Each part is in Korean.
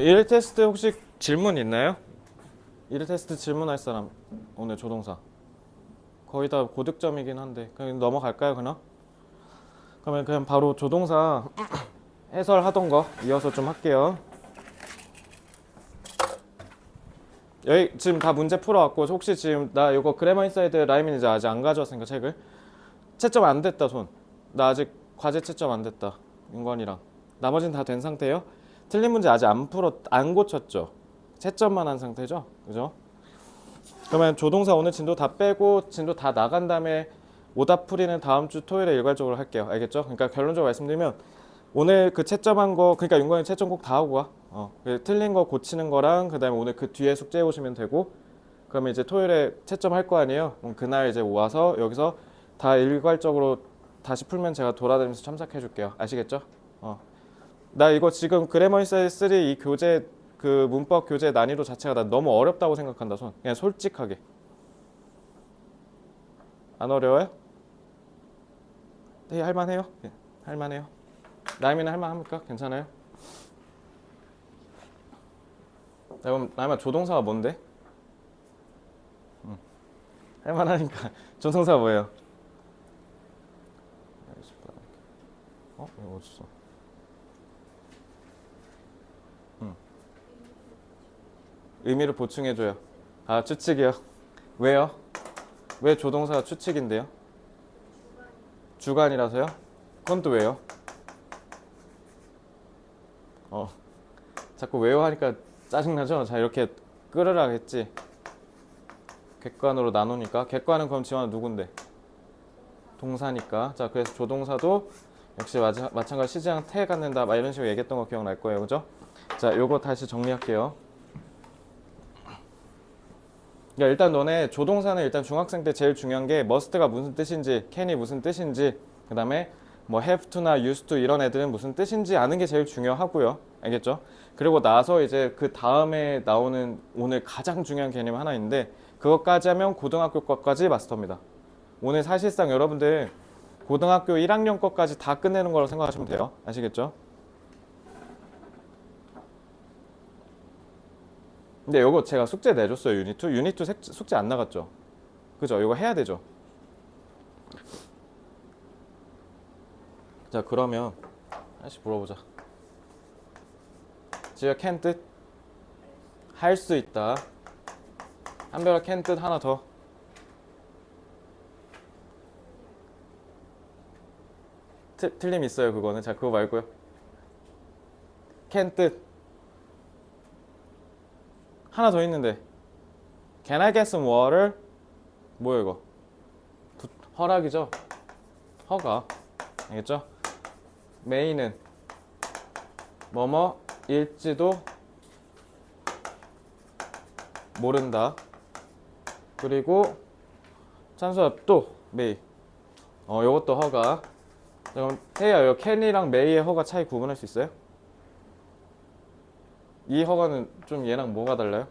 일 테스트 혹시 질문 있나요? 일 테스트 질문할 사람 오늘 조동사 거의 다 고득점이긴 한데 그냥 넘어갈까요 그냥? 그러면 그냥 바로 조동사 해설하던 거 이어서 좀 할게요. 여기 지금 다 문제 풀어왔고 혹시 지금 나 이거 그래머 인사이드 라이민 이제 아직 안 가져왔으니까 책을 채점 안 됐다 손. 나 아직 과제 채점 안 됐다. 윤건이랑 나머지는 다 된 상태예요. 틀린 문제 아직 안 고쳤죠. 채점만 한 상태죠. 그죠? 그러면 조동사 오늘 진도 다 빼고 진도 다 나간 다음에 오답 풀이는 다음 주 토요일에 일괄적으로 할게요. 알겠죠? 그러니까 결론적으로 말씀드리면 오늘 그 채점한 거 그러니까 윤건이 채점 꼭 다 하고 와. 틀린 거 고치는 거랑 그다음에 오늘 그 뒤에 숙제해 오시면 되고 그러면 이제 토요일에 채점할 거 아니에요. 그럼 그날 이제 와서 여기서 다 일괄적으로 다시 풀면 제가 돌아다니면서 참석해 줄게요. 아시겠죠? 나 이거 지금 그래머 인사이드 3 이 교재 그 문법 교재 난이도 자체가 나 너무 어렵다고 생각한다 손. 그냥 솔직하게. 안 어려워요? 네, 할만해요? 네, 할만해요. 라임이는 할만합니까? 괜찮아요? 그럼 라임아 조동사가 뭔데? 할만하니까 조동사가 뭐예요? 이거 어딨어? 의미를 보충해줘요. 아 추측이요? 왜요? 왜 조동사가 추측인데요? 주관이라서요? 그건 또 왜요? 자꾸 왜요 하니까 짜증나죠? 자 이렇게 끌으라 했지. 객관으로 나누니까 객관은 그럼 지원은 누군데? 동사니까. 자 그래서 조동사도 역시 마찬가지 시제랑 태 갖는다 막 이런 식으로 얘기했던 거 기억날 거예요. 그죠? 자 요거 다시 정리할게요. 그러니까 일단 너네 조동사는 일단 중학생 때 제일 중요한 게 must가 무슨 뜻인지 can이 무슨 뜻인지 그 다음에 뭐 have to나 used to 이런 애들은 무슨 뜻인지 아는 게 제일 중요하고요. 알겠죠? 그리고 나서 이제 그 다음에 나오는 오늘 가장 중요한 개념 하나 있는데 그것까지 하면 고등학교 것까지 마스터입니다. 오늘 사실상 여러분들 고등학교 1학년 것까지 다 끝내는 거라고 생각하시면 돼요. 아시겠죠? 근데 이거 제가 숙제 내줬어요. 유닛2 숙제 안 나갔죠? 그죠? 이거 해야 되죠? 자 그러면 다시 물어보자. 지가 can 뜻? 할 수 있다. 한별아 can 뜻 하나 더. 틀림 있어요 그거는. 자 그거 말고요. can 뜻 하나 더 있는데 can I get some water? 뭐야 이거? 허락이죠? 허가. 알겠죠? may는 뭐뭐일지도 모른다. 그리고 찬수야 또 may. 요것도 허가. 자, 그럼 태야 요 can이랑 may의 허가 차이 구분할 수 있어요? 이 허가는 좀 얘랑 뭐가 달라요?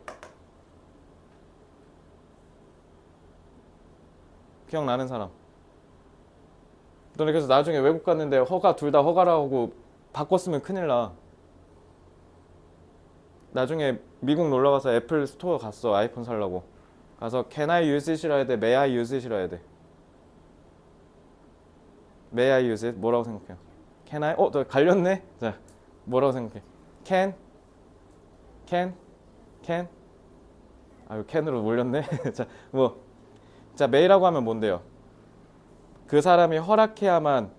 기억나는 사람. 너네 그래서 나중에 외국 갔는데 허가 둘 다 허가라고 바꿨으면 큰일 나. 나중에 미국 놀러 가서 애플 스토어 갔어. 아이폰 살라고. 가서 can I use it이라 해야 돼? may I use it이라 해야 돼? may I use it? 뭐라고 생각해요? can I? 너 갈렸네? 자, 뭐라고 생각해? can? 아유 can으로 몰렸네. 자, 자 may라고 하면 뭔데요? 그 사람이 허락해야만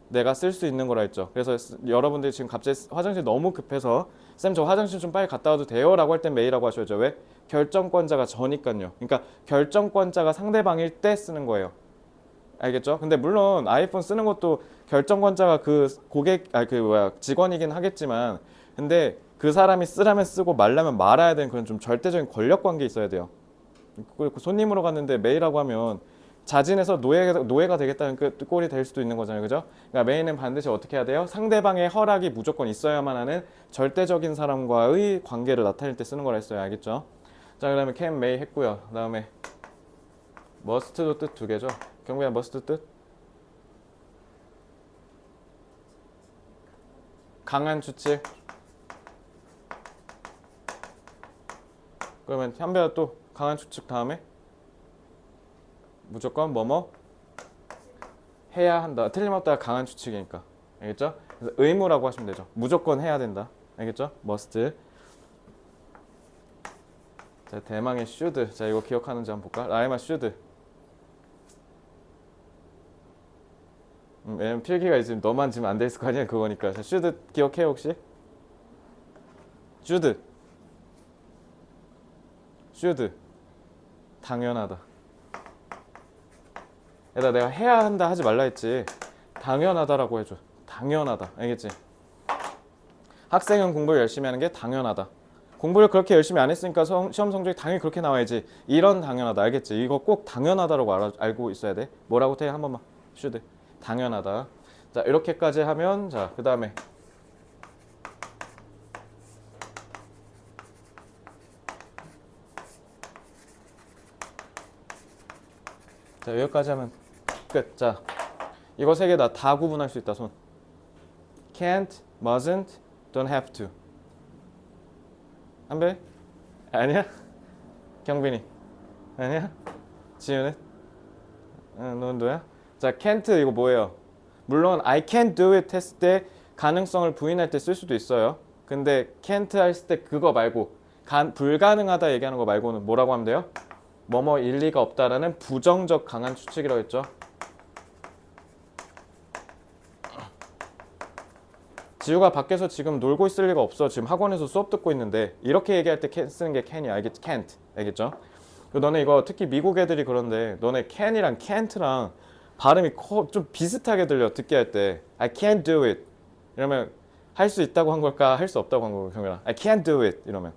내가 쓸 수 있는 거라 했죠. 그래서 여러분들이 지금 갑자기 화장실 너무 급해서 쌤 저 화장실 좀 빨리 갔다 와도 돼요? 라고 할 땐 메이라고 하셔야죠. 왜? 결정권자가 저니까요. 그러니까 결정권자가 상대방일 때 쓰는 거예요. 알겠죠? 근데 물론 아이폰 쓰는 것도 결정권자가 그 직원이긴 하겠지만 근데 그 사람이 쓰라면 쓰고 말라면 말아야 되는 그런 좀 절대적인 권력 관계 있어야 돼요. 그 손님으로 갔는데 메이라고 하면 자진해서 노예가 되겠다는 그 꼴이 될 수도 있는 거잖아요. 그죠? 그러니까 메인은 반드시 어떻게 해야 돼요? 상대방의 허락이 무조건 있어야만 하는 절대적인 사람과의 관계를 나타낼 때 쓰는 거라 했어요. 알겠죠? 자, 그 다음에 can, may 했고요. 그 다음에 must도 뜻 두 개죠. 경구야 must 뜻? 강한 추측. 그러면 현배가 또 강한 추측 다음에 무조건 뭐뭐 해야 한다. 틀림없다 강한 추측이니까. 알겠죠? 그래서 의무라고 하시면 되죠. 무조건 해야 된다. 알겠죠? must. 자, 대망의 should. 자, 이거 기억하는지 한번 볼까? 라이마 should. 왜냐면 필기가 있으면 너만 지금 안 돼 있을 거 아니야, 그거니까. 자, should 기억해 혹시? should. should. 당연하다. 얘들아, 내가 해야 한다 하지 말라 했지. 당연하다라고 해줘. 당연하다. 알겠지? 학생은 공부를 열심히 하는 게 당연하다. 공부를 그렇게 열심히 안 했으니까 시험 성적이 당연히 그렇게 나와야지. 이런 당연하다. 알겠지? 이거 꼭 당연하다라고 알고 있어야 돼. 뭐라고 태? 한 번만. should. 당연하다. 자, 이렇게까지 하면 자, 그 다음에 자, 여기까지 하면 끝. 자, 이거 세 개 다 구분할 수 있다. 손. can't, mustn't, don't have to. 한배? 아니야? 경빈이? 아니야? 지윤은? 넌 너야? 자, can't 이거 뭐예요? 물론 I can't do it 했을 때 가능성을 부인할 때 쓸 수도 있어요. 근데 can't 했을 때 그거 말고 불가능하다 얘기하는 거 말고는 뭐라고 하면 돼요? 뭐뭐 일리가 없다라는 부정적 강한 추측이라고 했죠. 지우가 밖에서 지금 놀고 있을 리가 없어. 지금 학원에서 수업 듣고 있는데 이렇게 얘기할 때 쓰는 게 can이 알겠지? can't. 알겠죠? 너네 이거 특히 미국 애들이 그런데 너네 can이랑 can't랑 발음이 좀 비슷하게 들려. 듣게 할 때 I can't do it 이러면 할 수 있다고 한 걸까? 할 수 없다고 한 걸까? 경민아 I can't do it 이러면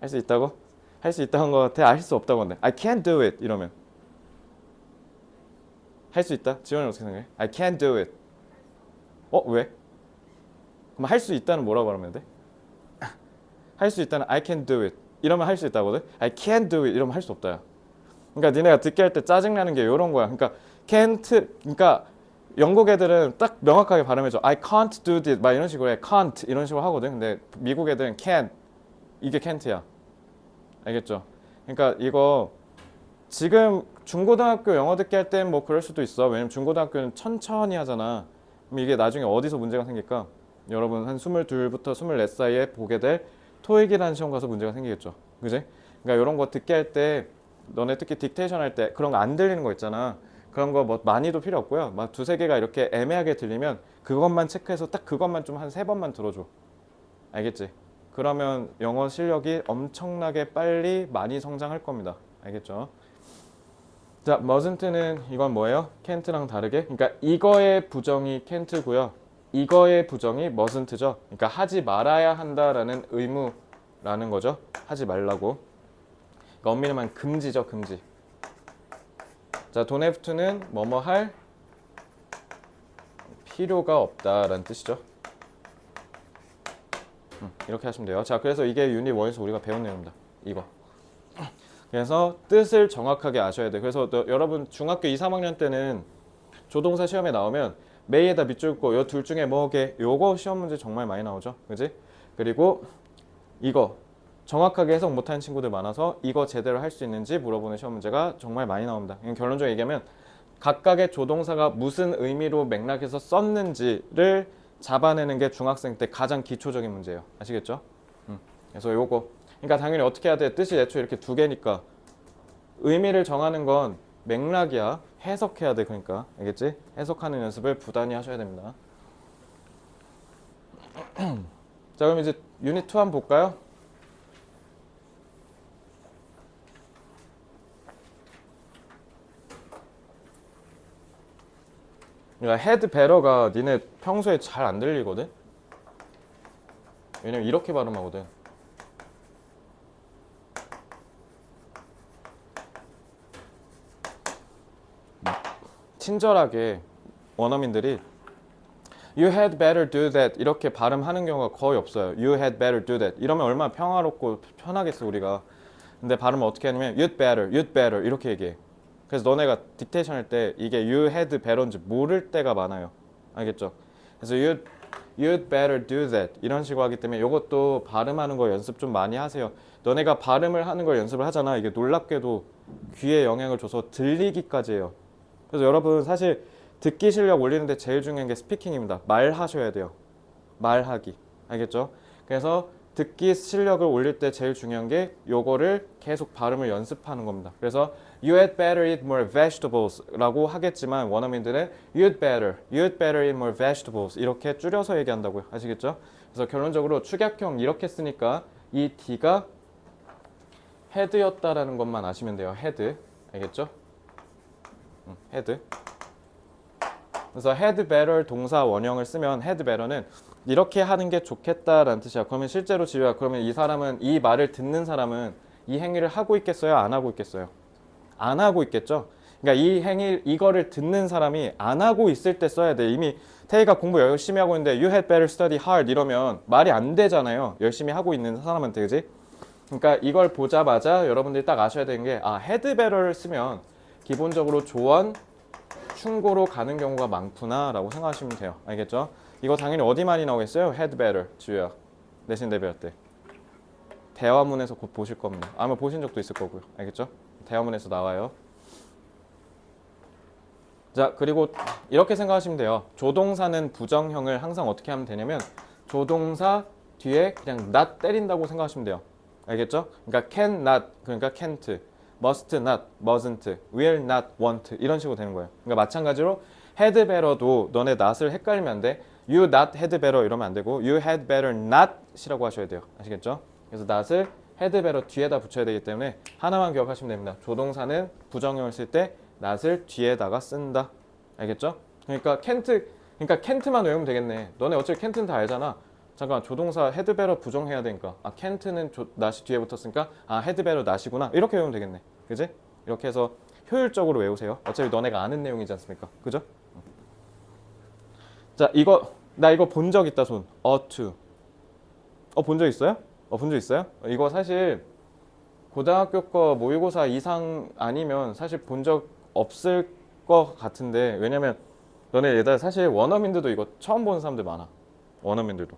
할 수 있다고? 할 수 있다고 한 거 같아? 할 수 없다고 한대. I can't do it 이러면 할 수 있다? 지원이 어떻게 생각해? I can't do it. 왜? 그럼 할 수 있다는 뭐라고 하면 돼? 할 수 있다는 I can do it 이러면 할 수 있다거든? I can't do it 이러면 할 수 없다야. 그러니까 니네가 듣게 할 때 짜증나는 게 이런 거야. 그러니까 can't, 그러니까 영국 애들은 딱 명확하게 발음해줘. I can't do this 막 이런 식으로 해. can't 이런 식으로 하거든. 근데 미국 애들은 can 이게 can't야. 알겠죠? 그러니까 이거 지금 중고등학교 영어 듣게 할 땐 뭐 그럴 수도 있어. 왜냐면 중고등학교는 천천히 하잖아. 그럼 이게 나중에 어디서 문제가 생길까? 여러분 한 22부터 24 사이에 보게 될 토익이라는 시험 가서 문제가 생기겠죠. 그지? 그러니까 이런 거 듣게 할 때 너네 특히 딕테이션 할 때 그런 거 안 들리는 거 있잖아. 그런 거 뭐 많이도 필요 없고요. 막 두세 개가 이렇게 애매하게 들리면 그것만 체크해서 딱 그것만 좀 한 3번만 들어줘. 알겠지? 그러면 영어 실력이 엄청나게 빨리 많이 성장할 겁니다. 알겠죠? 자, mustn't는 이건 뭐예요? can't랑 다르게. 그러니까 이거의 부정이 can't고요. 이거의 부정이 mustn't죠. 그러니까 하지 말아야 한다라는 의무라는 거죠. 하지 말라고. 그러니까 엄밀히 말하면 금지죠, 금지. 자, don't have to는 뭐뭐 할 필요가 없다라는 뜻이죠. 이렇게 하시면 돼요. 자, 그래서 이게 유닛 1에서 우리가 배운 내용입니다. 이거. 그래서 뜻을 정확하게 아셔야 돼. 그래서 여러분 중학교 2, 3학년 때는 조동사 시험에 나오면 메이에다 밑줄 거 요 둘 중에 뭐게 요거 시험 문제 정말 많이 나오죠. 그지? 그리고 이거 정확하게 해석 못하는 친구들 많아서 이거 제대로 할 수 있는지 물어보는 시험 문제가 정말 많이 나옵니다. 결론적으로 얘기하면 각각의 조동사가 무슨 의미로 맥락에서 썼는지를 잡아내는 게 중학생 때 가장 기초적인 문제예요. 아시겠죠? 그래서 요거 그러니까 당연히 어떻게 해야 돼? 뜻이 애초에 이렇게 두 개니까 의미를 정하는 건 맥락이야. 해석해야 돼. 그러니까 알겠지? 해석하는 연습을 부단히 하셔야 됩니다. 자, 그럼 이제 유닛 2 한번 볼까요? 그러니까 헤드 베러가 니네 평소에 잘 안 들리거든? 왜냐면 이렇게 발음하거든. 친절하게 원어민들이 You had better do that 이렇게 발음하는 경우가 거의 없어요. You had better do that 이러면 얼마나 평화롭고 편하겠어 우리가. 근데 발음을 어떻게 하냐면 you'd better 이렇게 얘기해. 그래서 너네가 딕테이션 할 때 이게 you had better인지 모를 때가 많아요. 알겠죠? 그래서 you'd better do that 이런 식으로 하기 때문에 이것도 발음하는 거 연습 좀 많이 하세요. 너네가 발음을 하는 걸 연습을 하잖아. 이게 놀랍게도 귀에 영향을 줘서 들리기까지 해요. 그래서 여러분 사실 듣기 실력 올리는데 제일 중요한 게 스피킹입니다. 말하셔야 돼요. 말하기. 알겠죠? 그래서 듣기 실력을 올릴 때 제일 중요한 게 요거를 계속 발음을 연습하는 겁니다. 그래서 You had better eat more vegetables 라고 하겠지만 원어민들은 you'd better eat more vegetables 이렇게 줄여서 얘기한다고요. 아시겠죠? 그래서 결론적으로 축약형 이렇게 쓰니까 이 D가 had였다라는 것만 아시면 돼요. had. 알겠죠? had. 그래서 had better 동사 원형을 쓰면 had better는 이렇게 하는 게 좋겠다라는 뜻이야. 그러면 실제로 지우야, 그러면 이 사람은, 이 말을 듣는 사람은 이 행위를 하고 있겠어요? 안 하고 있겠어요? 안 하고 있겠죠? 그러니까 이 행위, 이거를 듣는 사람이 안 하고 있을 때 써야 돼. 이미 태희가 공부 열심히 하고 있는데 you had better study hard 이러면 말이 안 되잖아요. 열심히 하고 있는 사람한테, 그지? 그러니까 이걸 보자마자 여러분들이 딱 아셔야 되는 게 had better를 쓰면 기본적으로 조언, 충고로 가는 경우가 많구나 라고 생각하시면 돼요. 알겠죠? 이거 당연히 어디 많이 나오겠어요? had better, 지우야. 내신 대비할 때. 대화문에서 곧 보실 겁니다. 아마 보신 적도 있을 거고요. 알겠죠? 대화문에서 나와요. 자, 그리고 이렇게 생각하시면 돼요. 조동사는 부정형을 항상 어떻게 하면 되냐면 조동사 뒤에 그냥 not 때린다고 생각하시면 돼요. 알겠죠? 그러니까 can not, 그러니까 can't, must not, mustn't, will not, won't 이런 식으로 되는 거예요. 그러니까 마찬가지로 had better도 너네 not을 헷갈리면 안 돼. You not had better 이러면 안 되고 you had better not이라고 하셔야 돼요. 아시겠죠? 그래서 not을 had better 뒤에다 붙여야 되기 때문에 하나만 기억하시면 됩니다. 조동사는 부정형을 쓸 때 not을 뒤에다가 쓴다. 알겠죠? 그러니까 can't만 외우면 되겠네. 너네 어차피 can't는 다 알잖아. 잠깐 조동사 had better 부정해야 되니까 can't는 not이 뒤에 붙었으니까 had better not이구나. 이렇게 외우면 되겠네. 그지? 이렇게 해서 효율적으로 외우세요. 어차피 너네가 아는 내용이지 않습니까? 그죠? 자, 나 이거 본 적 있다 손. ought to. 본 적 있어요? 본 적 있어요? 이거 사실 고등학교 거 모의고사 이상 아니면 사실 본 적 없을 것 같은데, 왜냐면 너네 얘들 사실 원어민들도 이거 처음 보는 사람들 많아. 원어민들도.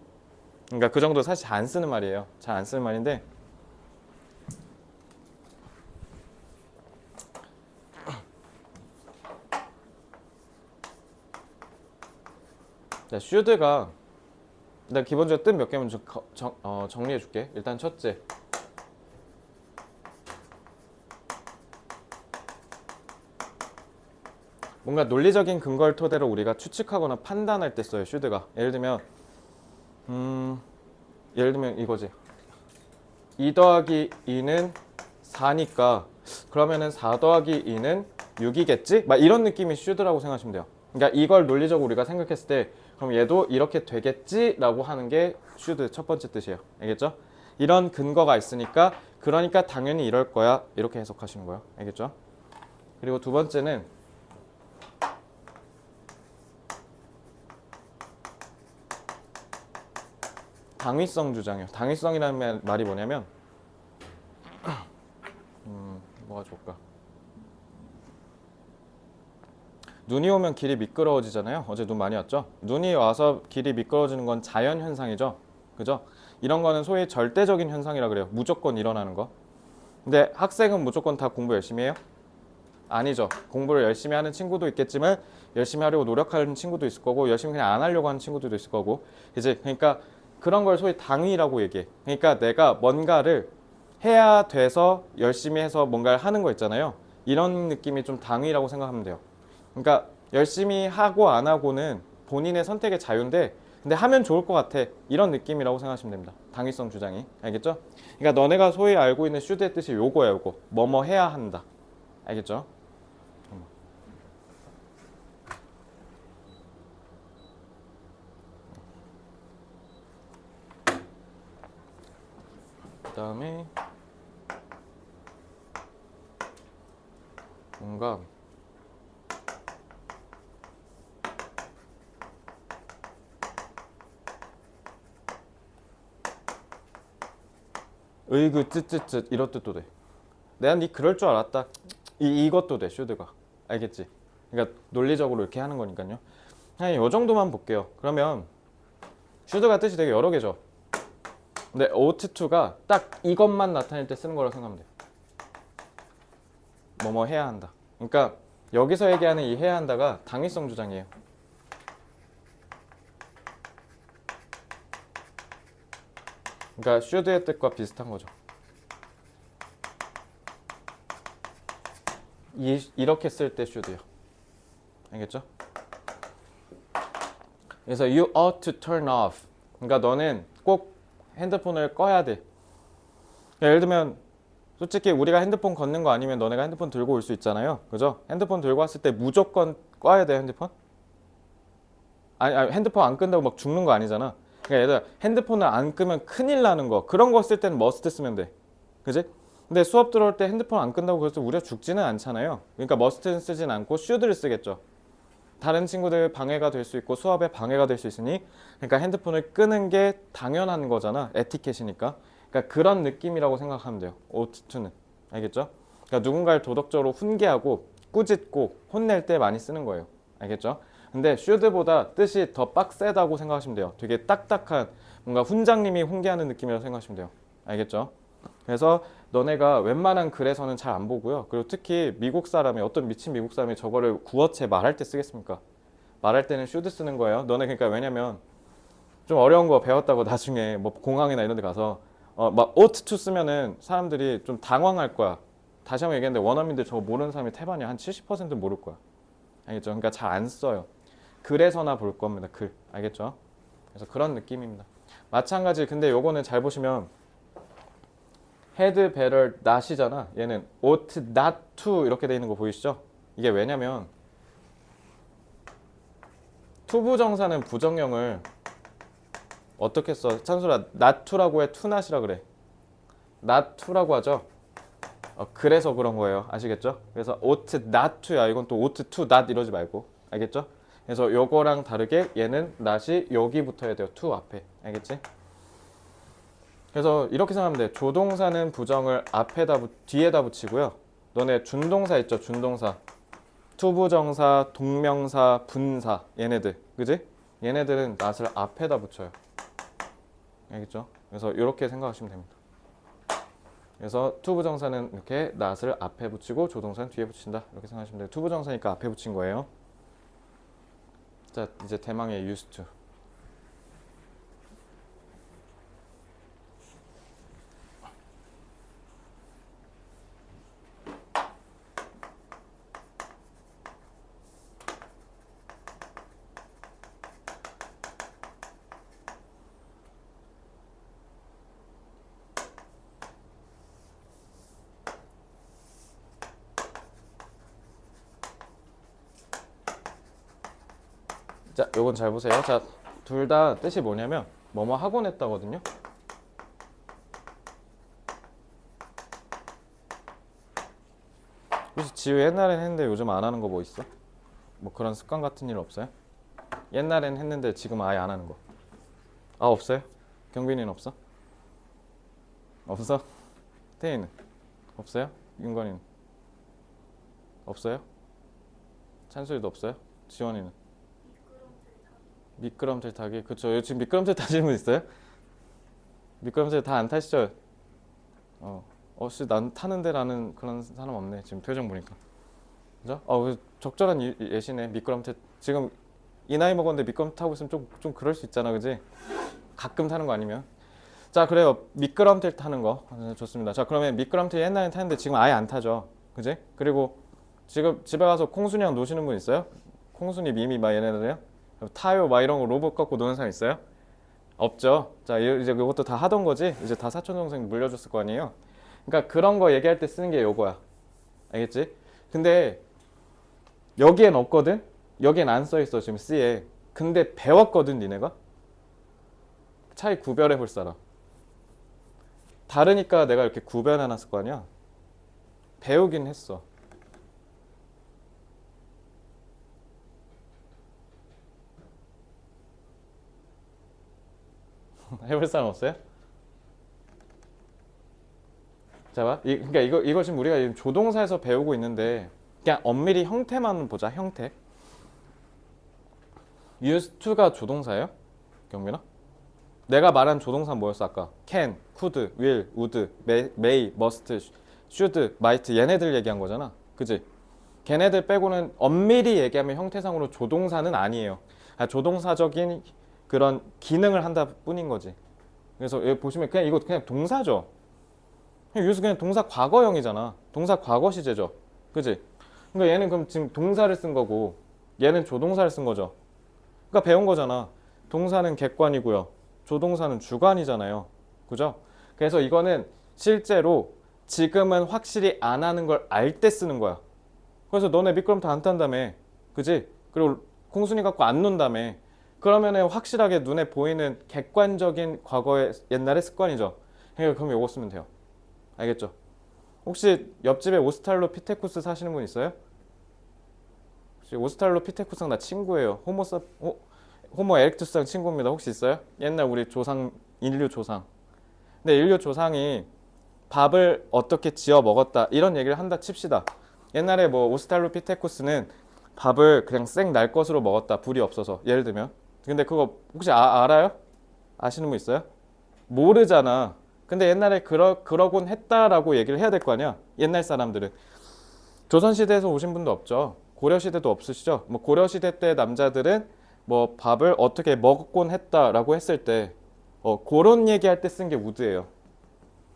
그러니까 그 정도 사실 잘 안 쓰는 말이에요. 잘 안 쓰는 말인데 자, should가 일단 기본적으로 뜻 몇 개만 정리해 줄게. 일단 첫째, 뭔가 논리적인 근거를 토대로 우리가 추측하거나 판단할 때 써요. should가. 예를 들면 이거지. 2 더하기 2는 4니까 그러면은 4 더하기 2는 6이겠지? 막 이런 느낌이 should라고 생각하시면 돼요. 그러니까 이걸 논리적으로 우리가 생각했을 때 그럼 얘도 이렇게 되겠지? 라고 하는 게 should 첫 번째 뜻이에요. 알겠죠? 이런 근거가 있으니까 그러니까 당연히 이럴 거야. 이렇게 해석하시는 거예요. 알겠죠? 그리고 두 번째는 당위성 주장이에요. 당위성이라는 말이 뭐냐면 뭐가 좋을까? 눈이 오면 길이 미끄러워지잖아요. 어제 눈 많이 왔죠? 눈이 와서 길이 미끄러워지는 건 자연 현상이죠. 그죠? 이런 거는 소위 절대적인 현상이라 그래요. 무조건 일어나는 거. 근데 학생은 무조건 다 공부 열심히 해요? 아니죠. 공부를 열심히 하는 친구도 있겠지만 열심히 하려고 노력하는 친구도 있을 거고 열심히 그냥 안 하려고 하는 친구들도 있을 거고. 이제 그러니까 그런 걸 소위 당위라고 얘기해. 그러니까 내가 뭔가를 해야 돼서 열심히 해서 뭔가를 하는 거 있잖아요. 이런 느낌이 좀 당위라고 생각하면 돼요. 그러니까 열심히 하고 안 하고는 본인의 선택의 자유인데 근데 하면 좋을 것 같아. 이런 느낌이라고 생각하시면 됩니다. 당위성 주장이. 알겠죠? 그러니까 너네가 소위 알고 있는 should의 뜻이 요거야, 요거. 뭐뭐 해야 한다. 알겠죠? 그 다음에 뭔가 으이그 쯧쯧쯧 이런 뜻도 돼. 내가 니 그럴 줄 알았다. 이것도 돼, should가. 알겠지? 그러니까 논리적으로 이렇게 하는 거니까요. 그냥 이 정도만 볼게요. 그러면 should가 뜻이 되게 여러 개죠. 근데 ought to가 딱 이것만 나타낼 때 쓰는 거라고 생각하면 돼요. 뭐뭐 해야 한다. 그러니까 여기서 얘기하는 이 해야 한다가 당위성 주장이에요. 그러니까 should의 뜻과 비슷한 거죠. 이렇게 쓸 때 should요. 알겠죠? 그래서 you ought to turn off. 그러니까 너는 꼭 핸드폰을 꺼야 돼. 그러니까 예를 들면 솔직히 우리가 핸드폰 걷는 거 아니면 너네가 핸드폰 들고 올 수 있잖아요. 그죠? 핸드폰 들고 왔을 때 무조건 꺼야 돼, 핸드폰? 아니 핸드폰 안 끈다고 막 죽는 거 아니잖아. 그러니까 얘들아 핸드폰을 안 끄면 큰일 나는 거. 그런 거 쓸 때는 must 쓰면 돼. 그지? 근데 수업 들어올 때 핸드폰 안 끈다고 그래서 우리가 죽지는 않잖아요. 그러니까 must는 쓰진 않고 should를 쓰겠죠. 다른 친구들 방해가 될 수 있고 수업에 방해가 될 수 있으니 그러니까 핸드폰을 끄는 게 당연한 거잖아. 에티켓이니까. 그러니까 그런 느낌이라고 생각하면 돼요. ought to는. 알겠죠? 그러니까 누군가를 도덕적으로 훈계하고 꾸짖고 혼낼 때 많이 쓰는 거예요. 알겠죠? 근데 should보다 뜻이 더 빡세다고 생각하시면 돼요. 되게 딱딱한 뭔가 훈장님이 훈계하는 느낌이라고 생각하시면 돼요. 알겠죠? 그래서 너네가 웬만한 글에서는 잘 안 보고요. 그리고 특히 미국 사람이 어떤 미친 미국 사람이 저거를 구어체 말할 때 쓰겠습니까? 말할 때는 should 쓰는 거예요. 너네 그러니까 왜냐면 좀 어려운 거 배웠다고 나중에 뭐 공항이나 이런 데 가서 막 ought to 쓰면은 사람들이 좀 당황할 거야. 다시 한번 얘기했는데 원어민들 저거 모르는 사람이 태반이야. 한 70%는 모를 거야. 알겠죠? 그러니까 잘 안 써요. 글에서나 볼 겁니다. 글. 알겠죠? 그래서 그런 느낌입니다. 마찬가지 근데 요거는 잘 보시면 had better not이잖아. 얘는 ought not to 이렇게 돼 있는 거 보이시죠? 이게 왜냐면 투부정사는 부정형을 어떻게 써? 찬솔아 not to라고 해, to not이라 그래. not to라고 하죠. 그래서 그런 거예요. 아시겠죠? 그래서 ought not to야. 이건 또 ought to not 이러지 말고. 알겠죠? 그래서 요거랑 다르게 얘는 not이 여기 붙어야 돼요. to 앞에. 알겠지? 그래서 이렇게 생각하면 돼. 조동사는 부정을 뒤에다 붙이고요. 너네 준동사 있죠? 준동사. 투부정사, 동명사, 분사 얘네들. 그지? 얘네들은 not을 앞에다 붙여요. 알겠죠? 그래서 이렇게 생각하시면 됩니다. 그래서 투부정사는 이렇게 not을 앞에 붙이고 조동사는 뒤에 붙인다. 이렇게 생각하시면 돼요. 투부정사니까 앞에 붙인 거예요. 자, 이제 대망의 used to. 자, 요건 잘 보세요. 자, 둘 다 뜻이 뭐냐면 뭐뭐 하곤 했다거든요. 혹시 지우 옛날엔 했는데 요즘 안 하는 거 뭐 있어? 뭐 그런 습관 같은 일 없어요? 옛날엔 했는데 지금 아예 안 하는 거. 아, 없어요? 경빈이는 없어? 없어? 태희는? 없어요? 윤건이는? 없어요? 찬솔이도 없어요? 지원이는? 미끄럼틀 타기. 그쵸. 지금 미끄럼틀 타시는 분 있어요? 미끄럼틀 다 안 타시죠? 난 타는데 라는 그런 사람 없네. 지금 표정 보니까. 그죠? 적절한 예시네. 미끄럼틀. 지금 이 나이 먹었는데 미끄럼틀 타고 있으면 좀 그럴 수 있잖아. 그지? 가끔 타는 거 아니면. 자, 그래요. 미끄럼틀 타는 거. 좋습니다. 자, 그러면 미끄럼틀 옛날엔 타는데 지금 아예 안 타죠. 그지? 그리고 지금 집에 가서 콩순이랑 노시는 분 있어요? 콩순이, 미미 막 얘네들이요? 타요 막 이런 거 로봇 갖고 노는 사람 있어요? 없죠. 자, 이제 이것도 다 하던 거지. 이제 다 사촌 동생 물려줬을 거 아니에요. 그러니까 그런 거 얘기할 때 쓰는 게 요거야. 알겠지? 근데 여기엔 없거든. 여기엔 안 써 있어 지금 C에. 근데 배웠거든 니네가. 차이 구별해 볼 사람. 다르니까 내가 이렇게 구별해 놨을 거 아니야. 배우긴 했어. 해볼 사람 없어요? 자, 봐. 그러니까 이거 지금 우리가 지금 조동사에서 배우고 있는데 그냥 엄밀히 형태만 보자. 형태. used to가 조동사예요? 경민아? 내가 말한 조동사 뭐였어 아까? can, could, will, would, may, must, should, might 얘네들 얘기한 거잖아. 그지? 걔네들 빼고는 엄밀히 얘기하면 형태상으로 조동사는 아니에요. 조동사적인 그런 기능을 한다 뿐인 거지. 그래서 여기 보시면 그냥 이거 그냥 동사죠. 유스 그냥 동사 과거형이잖아. 동사 과거 시제죠. 그지? 그러니까 얘는 그럼 지금 동사를 쓴 거고 얘는 조동사를 쓴 거죠. 그러니까 배운 거잖아. 동사는 객관이고요. 조동사는 주관이잖아요. 그죠? 그래서 이거는 실제로 지금은 확실히 안 하는 걸 알 때 쓰는 거야. 그래서 너네 미끄럼틀 안 탄다며. 그지? 그리고 콩순이 갖고 안 논다며. 그러면은 확실하게 눈에 보이는 객관적인 과거의 옛날의 습관이죠. 그러니까 그럼 요거 쓰면 돼요. 알겠죠? 혹시 옆집에 오스탈로피테쿠스 사시는 분 있어요? 혹시 오스탈로피테쿠스랑 나 친구예요. 호모 에렉투스랑 친구입니다. 혹시 있어요? 옛날 우리 조상, 인류 조상. 근데 인류 조상이 밥을 어떻게 지어 먹었다 이런 얘기를 한다 칩시다. 옛날에 뭐 오스탈로피테쿠스는 밥을 그냥 생 날 것으로 먹었다. 불이 없어서. 예를 들면. 근데 그거 혹시 알아요? 아시는 분 있어요? 모르잖아. 근데 옛날에 그러곤 했다라고 얘기를 해야 될 거 아니야? 옛날 사람들은. 조선시대에서 오신 분도 없죠. 고려시대도 없으시죠? 뭐 고려시대 때 남자들은 뭐 밥을 어떻게 먹곤 했다라고 했을 때 그런 얘기할 때 쓴 게 우드예요.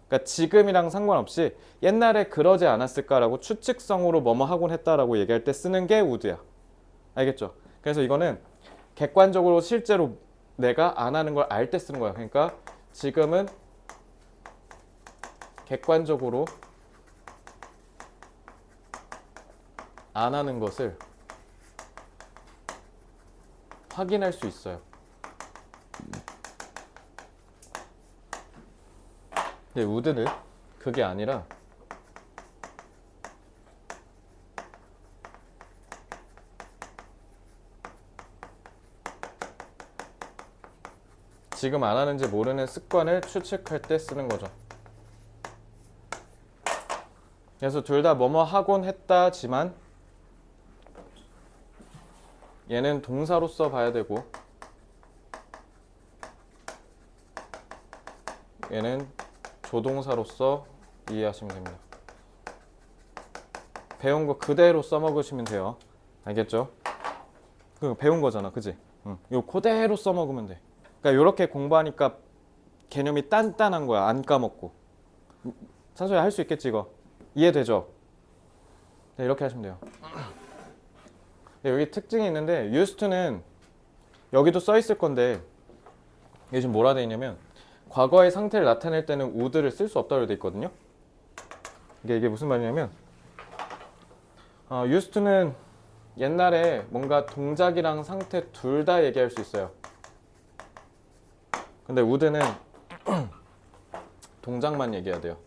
그러니까 지금이랑 상관없이 옛날에 그러지 않았을까라고 추측성으로 뭐뭐 하곤 했다라고 얘기할 때 쓰는 게 우드야. 알겠죠? 그래서 이거는 객관적으로 실제로 내가 안 하는 걸 알 때 쓰는 거야. 그러니까 지금은 객관적으로 안 하는 것을 확인할 수 있어요. 근데 우드는 그게 아니라 지금 안 하는지 모르는 습관을 추측할 때 쓰는 거죠. 그래서 둘 다 뭐뭐 하곤 했다지만 얘는 동사로서 봐야 되고 얘는 조동사로서 이해하시면 됩니다. 배운 거 그대로 써먹으시면 돼요. 알겠죠? 그 배운 거잖아, 그지? 이거 그대로 써먹으면 돼. 그러니까 이렇게 공부하니까 개념이 단단한 거야. 안 까먹고. 산소야 할 수 있겠지 이거. 이해되죠? 네, 이렇게 하시면 돼요. 네, 여기 특징이 있는데 used to는 여기도 써 있을 건데 이게 지금 뭐라 돼 있냐면 과거의 상태를 나타낼 때는 would를 쓸 수 없다고 돼 있거든요. 이게 무슨 말이냐면 used to는 옛날에 뭔가 동작이랑 상태 둘 다 얘기할 수 있어요. 근데 would는 동작만 얘기해야 돼요.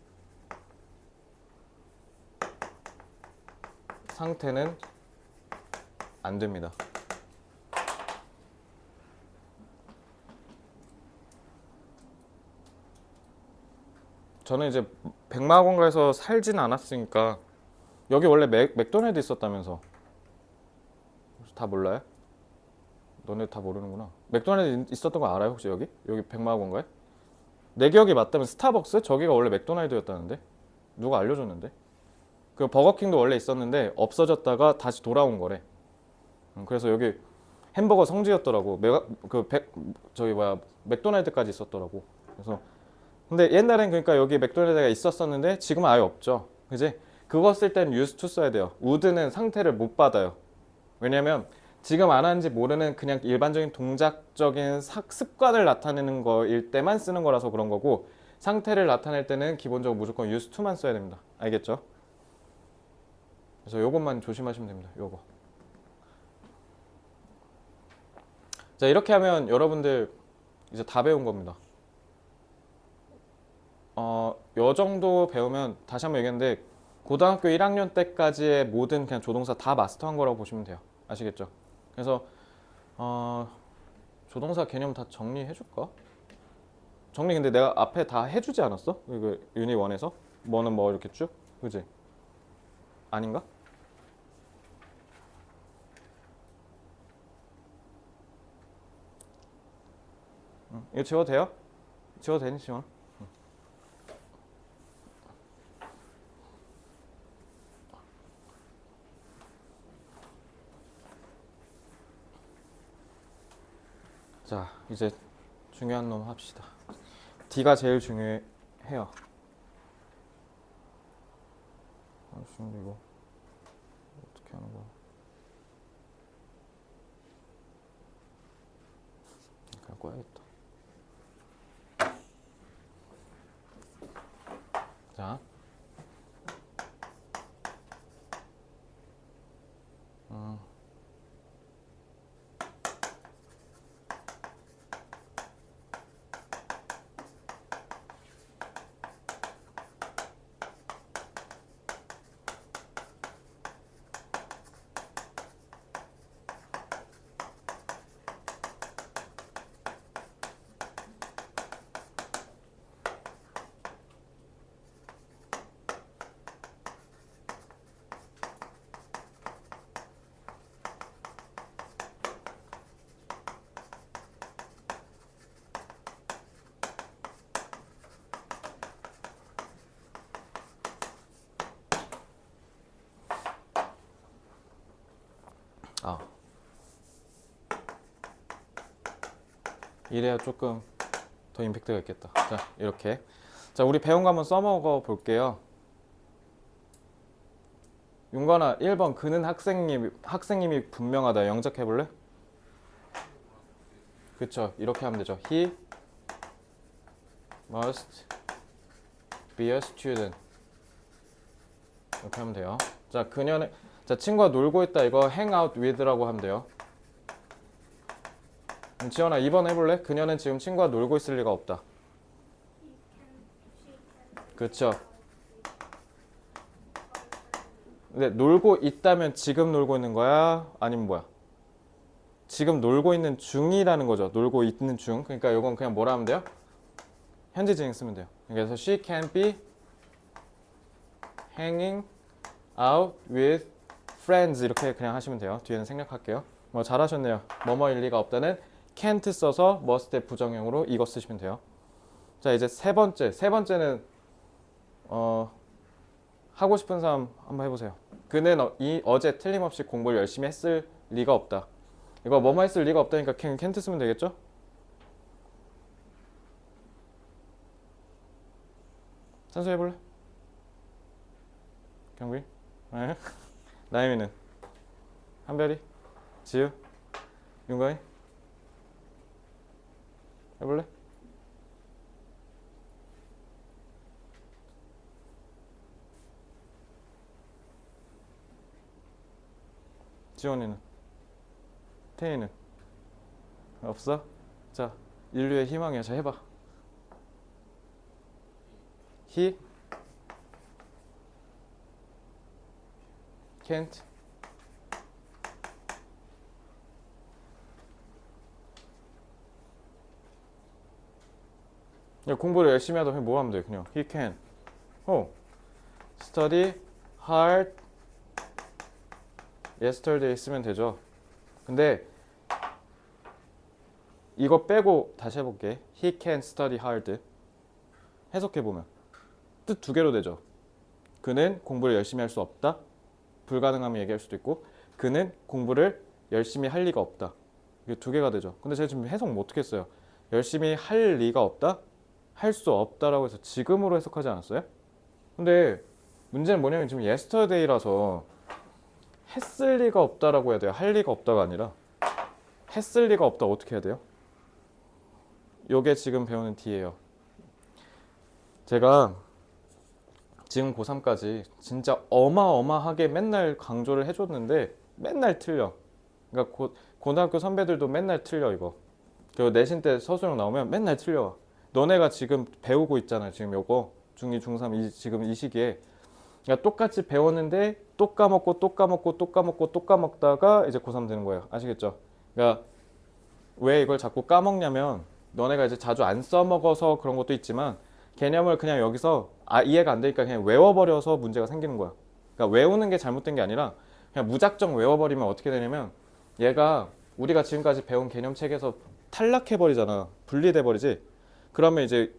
상태는 안 됩니다. 저는 이제 백마공가에서 살진 않았으니까 여기 원래 맥도날드 있었다면서. 다 몰라요? 너네 다 모르는구나. 맥도날드 있었던 거 알아요 혹시 여기? 여기 백마공가에? 내 기억이 맞다면 스타벅스? 저기가 원래 맥도날드였다는데? 누가 알려줬는데? 그 버거킹도 원래 있었는데 없어졌다가 다시 돌아온 거래. 그래서 여기 햄버거 성지였더라고. 맥도날드까지 있었더라고. 그래서 근데 옛날엔 그러니까 여기 맥도날드가 있었었는데 지금은 아예 없죠. 그지? 그거 쓸 때는 used to 써야 돼요. would는 상태를 못 받아요. 왜냐면 지금 안 하는지 모르는 그냥 일반적인 동작적인 습관을 나타내는 거일 때만 쓰는 거라서 그런 거고 상태를 나타낼 때는 기본적으로 무조건 used to만 써야 됩니다. 알겠죠? 그래서 요것만 조심하시면 됩니다. 요거. 자, 이렇게 하면 여러분들 이제 다 배운 겁니다. 요 정도 배우면 다시 한번 얘기했는데 고등학교 1학년 때까지의 모든 그냥 조동사 다 마스터한 거라고 보시면 돼요. 아시겠죠? 그래서 조동사 개념 다 정리해 줄까? 정리 근데 내가 앞에 다 해주지 않았어? 이거 유닛 1에서? 뭐는 뭐 이렇게 쭉? 그지? 아닌가? 이거 지워도 돼요? 지워도 되니 지워? 자, 이제 중요한 놈 합시다. D가 제일 중요해요. 근데 이거 어떻게 하는 거야? 그냥 꺼야겠다. 자, 이래야 조금 더 임팩트가 있겠다. 자, 이렇게. 자, 우리 배운 거 한번 써먹어 볼게요. 윤건아, 1번 그는 학생님이 분명하다. 영작해 볼래? 그쵸, 이렇게 하면 되죠. He must be a student. 이렇게 하면 돼요. 자, 그녀는 자, 친구가 놀고 있다. 이거 hang out with라고 하면 돼요. 지연아, 2번 해볼래? 그녀는 지금 친구가 놀고 있을 리가 없다. 그쵸. 근데 놀고 있다면 지금 놀고 있는 거야? 아니면 뭐야? 지금 놀고 있는 중이라는 거죠. 놀고 있는 중. 그러니까 이건 그냥 뭐라 하면 돼요? 현재 진행 쓰면 돼요. 그래서 she can be hanging out with friends 이렇게 그냥 하시면 돼요. 뒤에는 생략할게요. 뭐 잘하셨네요. 뭐뭐일 리가 없다는 can't 써서 must의 부정형으로 이거 쓰시면 돼요. 자, 이제 세 번째는 하고 싶은 사람 한번 해보세요. 그는 어제 틀림없이 공부를 열심히 했을 리가 없다. 이거 뭐뭐 했을 리가 없다니까 can't 쓰면 되겠죠? 찬수 해볼래? 경비? 네. 나혜미는? 한별이? 지우? 윤가희? 해볼래? 지원이는? 태희는? 없어? 자, 인류의 희망이야. 자, 해봐. He can't 공부를 열심히 하다 보면 뭐 하면 돼? 그냥 he can study hard yesterday 쓰면 되죠. 근데 이거 빼고 다시 해볼게. He can study hard. 해석해보면 뜻 두 개로 되죠. 그는 공부를 열심히 할 수 없다. 불가능함을 얘기할 수도 있고, 그는 공부를 열심히 할 리가 없다. 이게 두 개가 되죠. 근데 제가 지금 해석 어떻게 했어요? 열심히 할 리가 없다? 할 수 없다라고 해서 지금으로 해석하지 않았어요? 근데 문제는 뭐냐면 지금 yesterday라서 했을 리가 없다라고 해야 돼요. 할 리가 없다가 아니라 했을 리가 없다. 어떻게 해야 돼요? 요게 지금 배우는 D예요. 제가 지금 고3까지 진짜 어마어마하게 맨날 강조를 해줬는데 맨날 틀려. 그러니까 고등학교 선배들도 맨날 틀려 이거. 그리고 내신 때 서술형 나오면 맨날 틀려. 너네가 지금 배우고 있잖아. 지금 요거 중2, 중3 지금 이 시기에. 그러니까 똑같이 배웠는데 또 까먹고 또 까먹고 또 까먹고 또 까먹다가 이제 고3 되는 거예요. 아시겠죠? 그러니까 왜 이걸 자꾸 까먹냐면 너네가 이제 자주 안 써먹어서 그런 것도 있지만 개념을 그냥 여기서 이해가 안 되니까 그냥 외워버려서 문제가 생기는 거야. 그러니까 외우는 게 잘못된 게 아니라 그냥 무작정 외워버리면 어떻게 되냐면 얘가 우리가 지금까지 배운 개념책에서 탈락해 버리잖아. 분리돼 버리지. 그러면 이제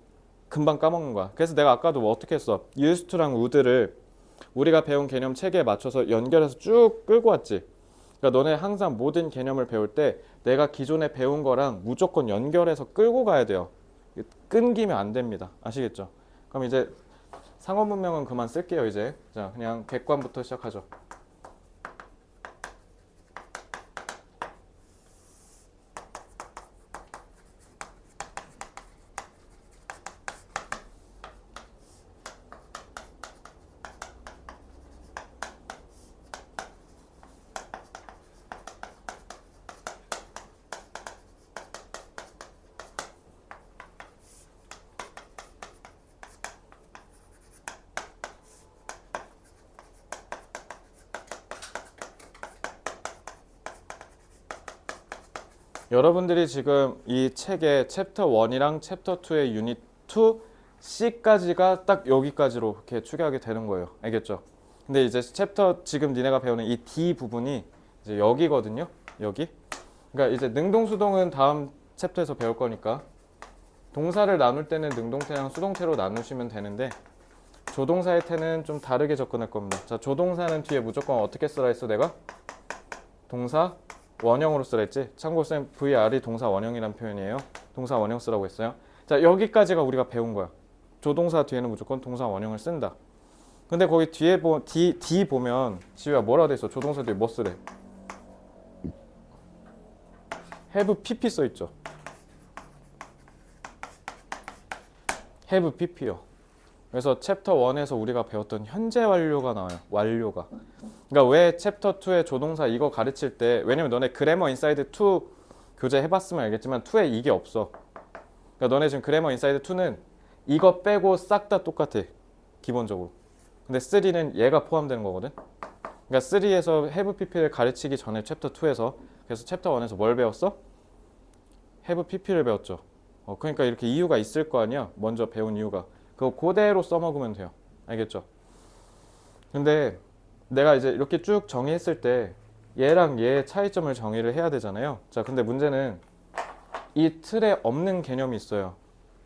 금방 까먹는 거야. 그래서 내가 아까도 뭐 어떻게 했어? used to랑 would를 우리가 배운 개념 체계에 맞춰서 연결해서 쭉 끌고 왔지. 그러니까 너네 항상 모든 개념을 배울 때 내가 기존에 배운 거랑 무조건 연결해서 끌고 가야 돼요. 끊기면 안 됩니다. 아시겠죠? 그럼 이제 상호 문명은 그만 쓸게요. 이제 자 그냥 객관부터 시작하죠. 여러분들이 지금 이 책의 챕터 1이랑 챕터 2의 유닛 2 C까지가 딱 여기까지로 이렇게 추격하게 되는 거예요. 알겠죠? 근데 이제 챕터 지금 니네가 배우는 이 D 부분이 이제 여기거든요. 여기. 그러니까 이제 능동수동은 다음 챕터에서 배울 거니까 동사를 나눌 때는 능동태랑 수동태로 나누시면 되는데 조동사의 태는 좀 다르게 접근할 겁니다. 자, 조동사는 뒤에 무조건 어떻게 쓰라 했어 내가? 동사 원형으로 쓰라 했지? 참고로 쌤 VR이 동사 원형이란 표현이에요. 동사 원형 쓰라고 했어요. 자, 여기까지가 우리가 배운 거야. 조동사 뒤에는 무조건 동사 원형을 쓴다. 근데 거기 뒤에 D 보면 지우야 뭐라 돼 있어? 조동사 뒤에 뭐 쓰래? have pp 써 있죠. have pp요. 그래서 챕터 1에서 우리가 배웠던 현재 완료가 나와요. 완료가. 그러니까 왜 챕터 2의 조동사 이거 가르칠 때 왜냐면 너네 그래머 인사이드 2 교재 해봤으면 알겠지만 2에 이게 없어. 그러니까 너네 지금 그래머 인사이드 2는 이거 빼고 싹 다 똑같아. 기본적으로. 근데 3는 얘가 포함되는 거거든. 그러니까 3에서 have pp를 가르치기 전에 챕터 2에서 그래서 챕터 1에서 뭘 배웠어? have pp를 배웠죠. 그러니까 이렇게 이유가 있을 거 아니야. 먼저 배운 이유가. 그거 그대로 써먹으면 돼요. 알겠죠? 근데 내가 이제 이렇게 쭉 정의했을 때 얘랑 얘의 차이점을 정의를 해야 되잖아요. 자, 근데 문제는 이 틀에 없는 개념이 있어요.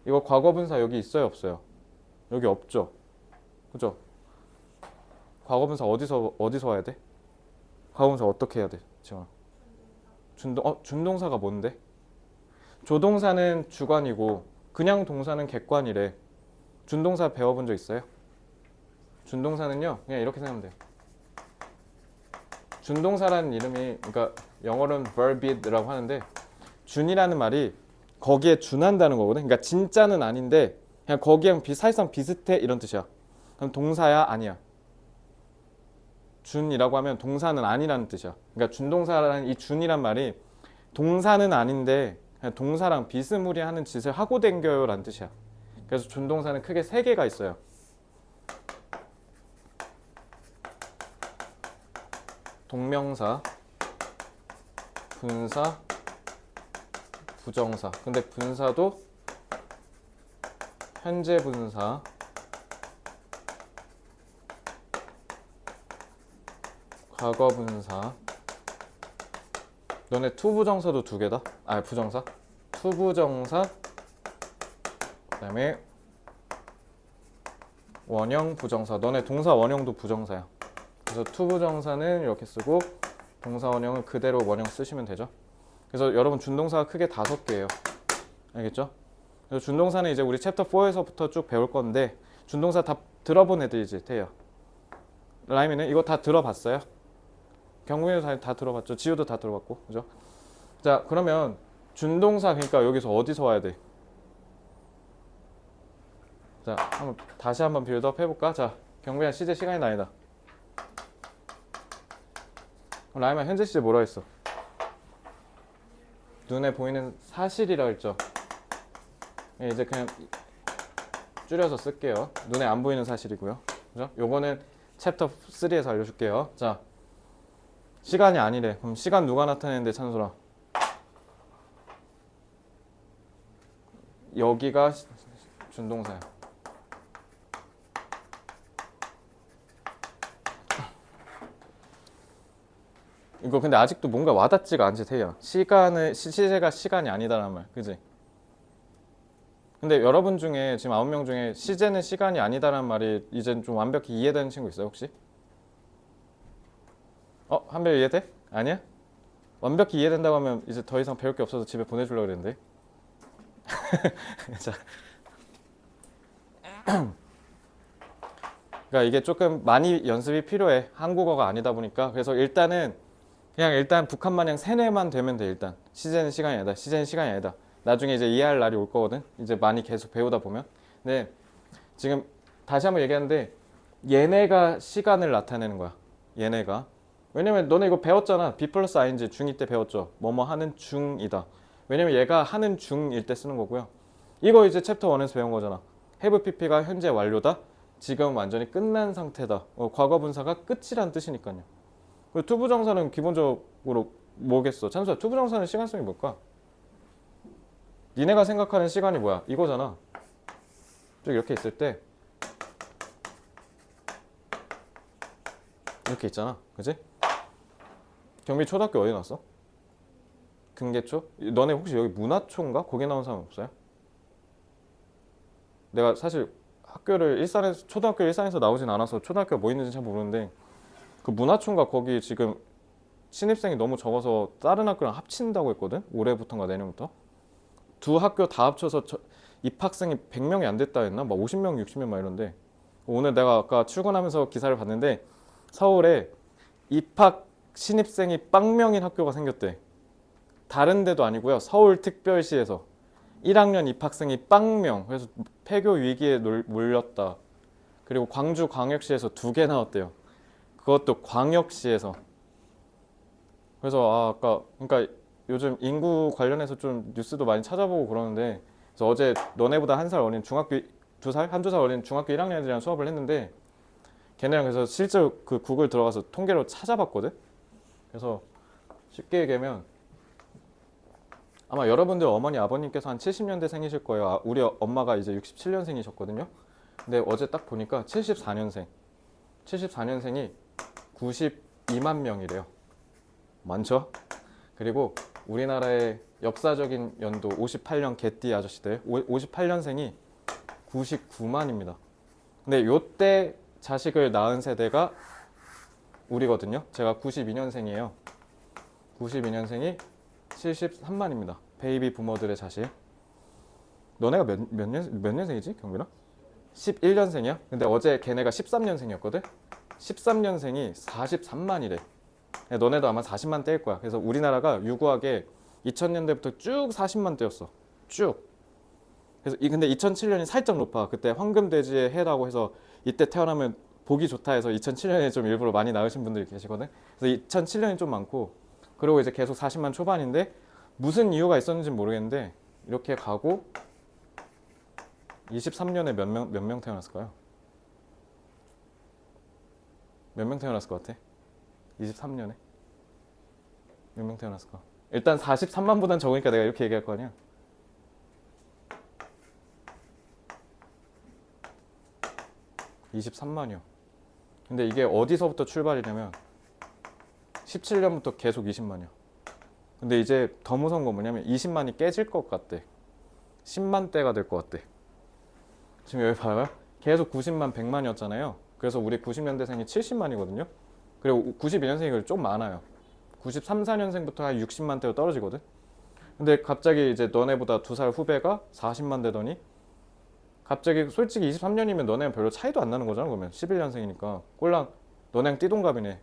이거 과거분사 여기 있어요, 없어요? 여기 없죠. 그죠? 과거분사 어디서 와야 돼? 과거분사 어떻게 해야 돼? 지금 준동사가 뭔데? 조동사는 주관이고 그냥 동사는 객관이래. 준동사 배워본 적 있어요? 준동사는요, 그냥 이렇게 생각하면 돼요. 준동사라는 이름이, 그러니까 영어로는 verb이라고 하는데 준이라는 말이 거기에 준한다는 거거든. 그러니까 진짜는 아닌데 그냥 거기랑 사실상 비슷해 이런 뜻이야. 그럼 동사야 아니야? 준이라고 하면 동사는 아니라는 뜻이야. 그러니까 준동사라는 이 준이란 말이 동사는 아닌데 그냥 동사랑 비스무리하는 짓을 하고 댕겨요라는 뜻이야. 그래서 준동사는 크게 3개가 있어요. 동명사, 분사, 부정사. 근데 분사도 현재 분사, 과거 분사. 너네 투부정사도 2개다? 아, 부정사? 투부정사, 그 다음에 원형 부정사. 너네 동사 원형도 부정사야. 그래서 투부정사는 이렇게 쓰고 동사 원형은 그대로 원형 쓰시면 되죠. 그래서 여러분 준동사가 크게 5개예요. 알겠죠? 그래서 준동사는 이제 우리 챕터 4에서부터 쭉 배울 건데 준동사 다 들어본 애들이지, 태야. 라임이는 이거 다 들어봤어요? 경국이도 다 들어봤죠? 지우도 다 들어봤고, 그죠? 자, 그러면 준동사 그러니까 여기서 어디서 와야 돼? 자, 다시 한번 빌드업 해볼까? 자, 경국이랑 시제 시간이 나이다. 라임아 현재 시제 뭐라 했어? 눈에 보이는 사실이라 했죠. 이제 그냥 줄여서 쓸게요. 눈에 안 보이는 사실이고요. 그죠? 요거는 챕터 3에서 알려줄게요. 자, 시간이 아니래. 그럼 시간 누가 나타내는데 찬솔아? 여기가 준동사야. 이거 근데 아직도 뭔가 와닿지가 않지 태희야. 시간을 시제가 시간이 아니다라는 말, 그지? 근데 여러분 중에 지금 9명 중에 시제는 시간이 아니다라는 말이 이제 좀 완벽히 이해되는 친구 있어요 혹시? 한별 이해돼? 아니야? 완벽히 이해된다고 하면 이제 더 이상 배울 게 없어서 집에 보내주려고 그랬는데. 자, 그러니까 이게 조금 많이 연습이 필요해. 한국어가 아니다 보니까. 그래서 일단은 그냥 일단 북한 마냥 세뇌만 되면 돼. 일단 시제는 시간이 아니다. 시제는 시간이 아니다. 나중에 이제 이해할 날이 올 거거든. 이제 많이 계속 배우다 보면. 근데 지금 다시 한번 얘기하는데 얘네가 시간을 나타내는 거야. 얘네가. 왜냐면 너네 이거 배웠잖아. B 플러스 ing 중2 때 배웠죠. 뭐뭐 하는 중이다. 왜냐면 얘가 하는 중일 때 쓰는 거고요. 이거 이제 챕터 1에서 배운 거잖아. have pp가 현재 완료다. 지금 완전히 끝난 상태다. 과거 분사가 끝이란 뜻이니까요. 그리고 투부정사는 기본적으로 뭐겠어? 찬수야, 투부정사는 시간성이 뭘까? 니네가 생각하는 시간이 뭐야? 이거잖아. 쭉 이렇게 있을 때 이렇게 있잖아. 그지? 경미 초등학교 어디 나왔어? 금계초? 너네 혹시 여기 문화초인가? 거기 나온 사람 없어요? 내가 사실 학교를 일산에서 초등학교 일산에서 나오진 않아서 초등학교 뭐 있는지 잘 모르는데 그 문화초인가 거기 지금 신입생이 너무 적어서 다른 학교랑 합친다고 했거든? 올해부터인가 내년부터. 두 학교 다 합쳐서 입학생이 100명이 안 됐다 했나? 막 50명, 60명 막 이런데 오늘 내가 아까 출근하면서 기사를 봤는데 서울에 입학 신입생이 빵명인 학교가 생겼대. 다른 데도 아니고요. 서울특별시에서 1학년 입학생이 빵명. 그래서 폐교 위기에 몰렸다. 그리고 광주광역시에서 2개 나왔대요. 그것도 광역시에서. 그래서 아까 그러니까 요즘 인구 관련해서 좀 뉴스도 많이 찾아보고 그러는데 그래서 어제 너네보다 한 살 어린 중학교 2살? 한두 살 어린 중학교 1학년 애들이랑 수업을 했는데 걔네랑 그래서 실제로 그 구글 들어가서 통계로 찾아봤거든. 그래서 쉽게 얘기하면 아마 여러분들 어머니 아버님께서 한 70년대 생이실 거예요. 우리 엄마가 이제 67년생이셨거든요. 근데 어제 딱 보니까 74년생이 92만 명이래요. 많죠? 그리고 우리나라의 역사적인 연도 58년 개띠 아저씨들 58년생이 99만입니다. 근데 요때 자식을 낳은 세대가 우리거든요. 제가 92년생이에요. 92년생이 73만입니다. 베이비 부모들의 자식. 너네가 몇 년생이지, 경빈아? 11년생이야? 근데 어제 걔네가 13년생이었거든? 13년생이 43만이래. 너네도 아마 40만 대일 거야. 그래서 우리나라가 유구하게 2000년대부터 쭉 40만 대였어. 쭉. 그래서 근데 2007년이 살짝 높아. 그때 황금돼지의 해라고 해서 이때 태어나면 보기 좋다 해서 2007년에 좀 일부러 많이 낳으신 분들이 계시거든. 그래서 2007년이 좀 많고 그리고 이제 계속 40만 초반인데 무슨 이유가 있었는지 모르겠는데 이렇게 가고 23년에 몇 명 태어났을까요? 몇 명 태어났을 것 같아? 23년에 몇 명 태어났을까? 일단 43만보단 적으니까 내가 이렇게 얘기할 거 아니야. 23만이요. 근데 이게 어디서부터 출발이냐면 17년부터 계속 20만이야. 근데 이제 더 무서운 건 뭐냐면 20만이 깨질 것 같대. 10만 대가 될 것 같대. 지금 여기 봐요. 계속 90만, 100만이었잖아요. 그래서 우리 90년대생이 70만이거든요. 그리고 92년생이 좀 많아요. 93, 4년생부터 한 60만 대로 떨어지거든. 근데 갑자기 이제 너네보다 2살 후배가 40만 되더니 갑자기 솔직히 23년이면 너네랑 별로 차이도 안 나는 거잖아. 그러면 11년생이니까 꼴랑 너네랑 띠동갑이네.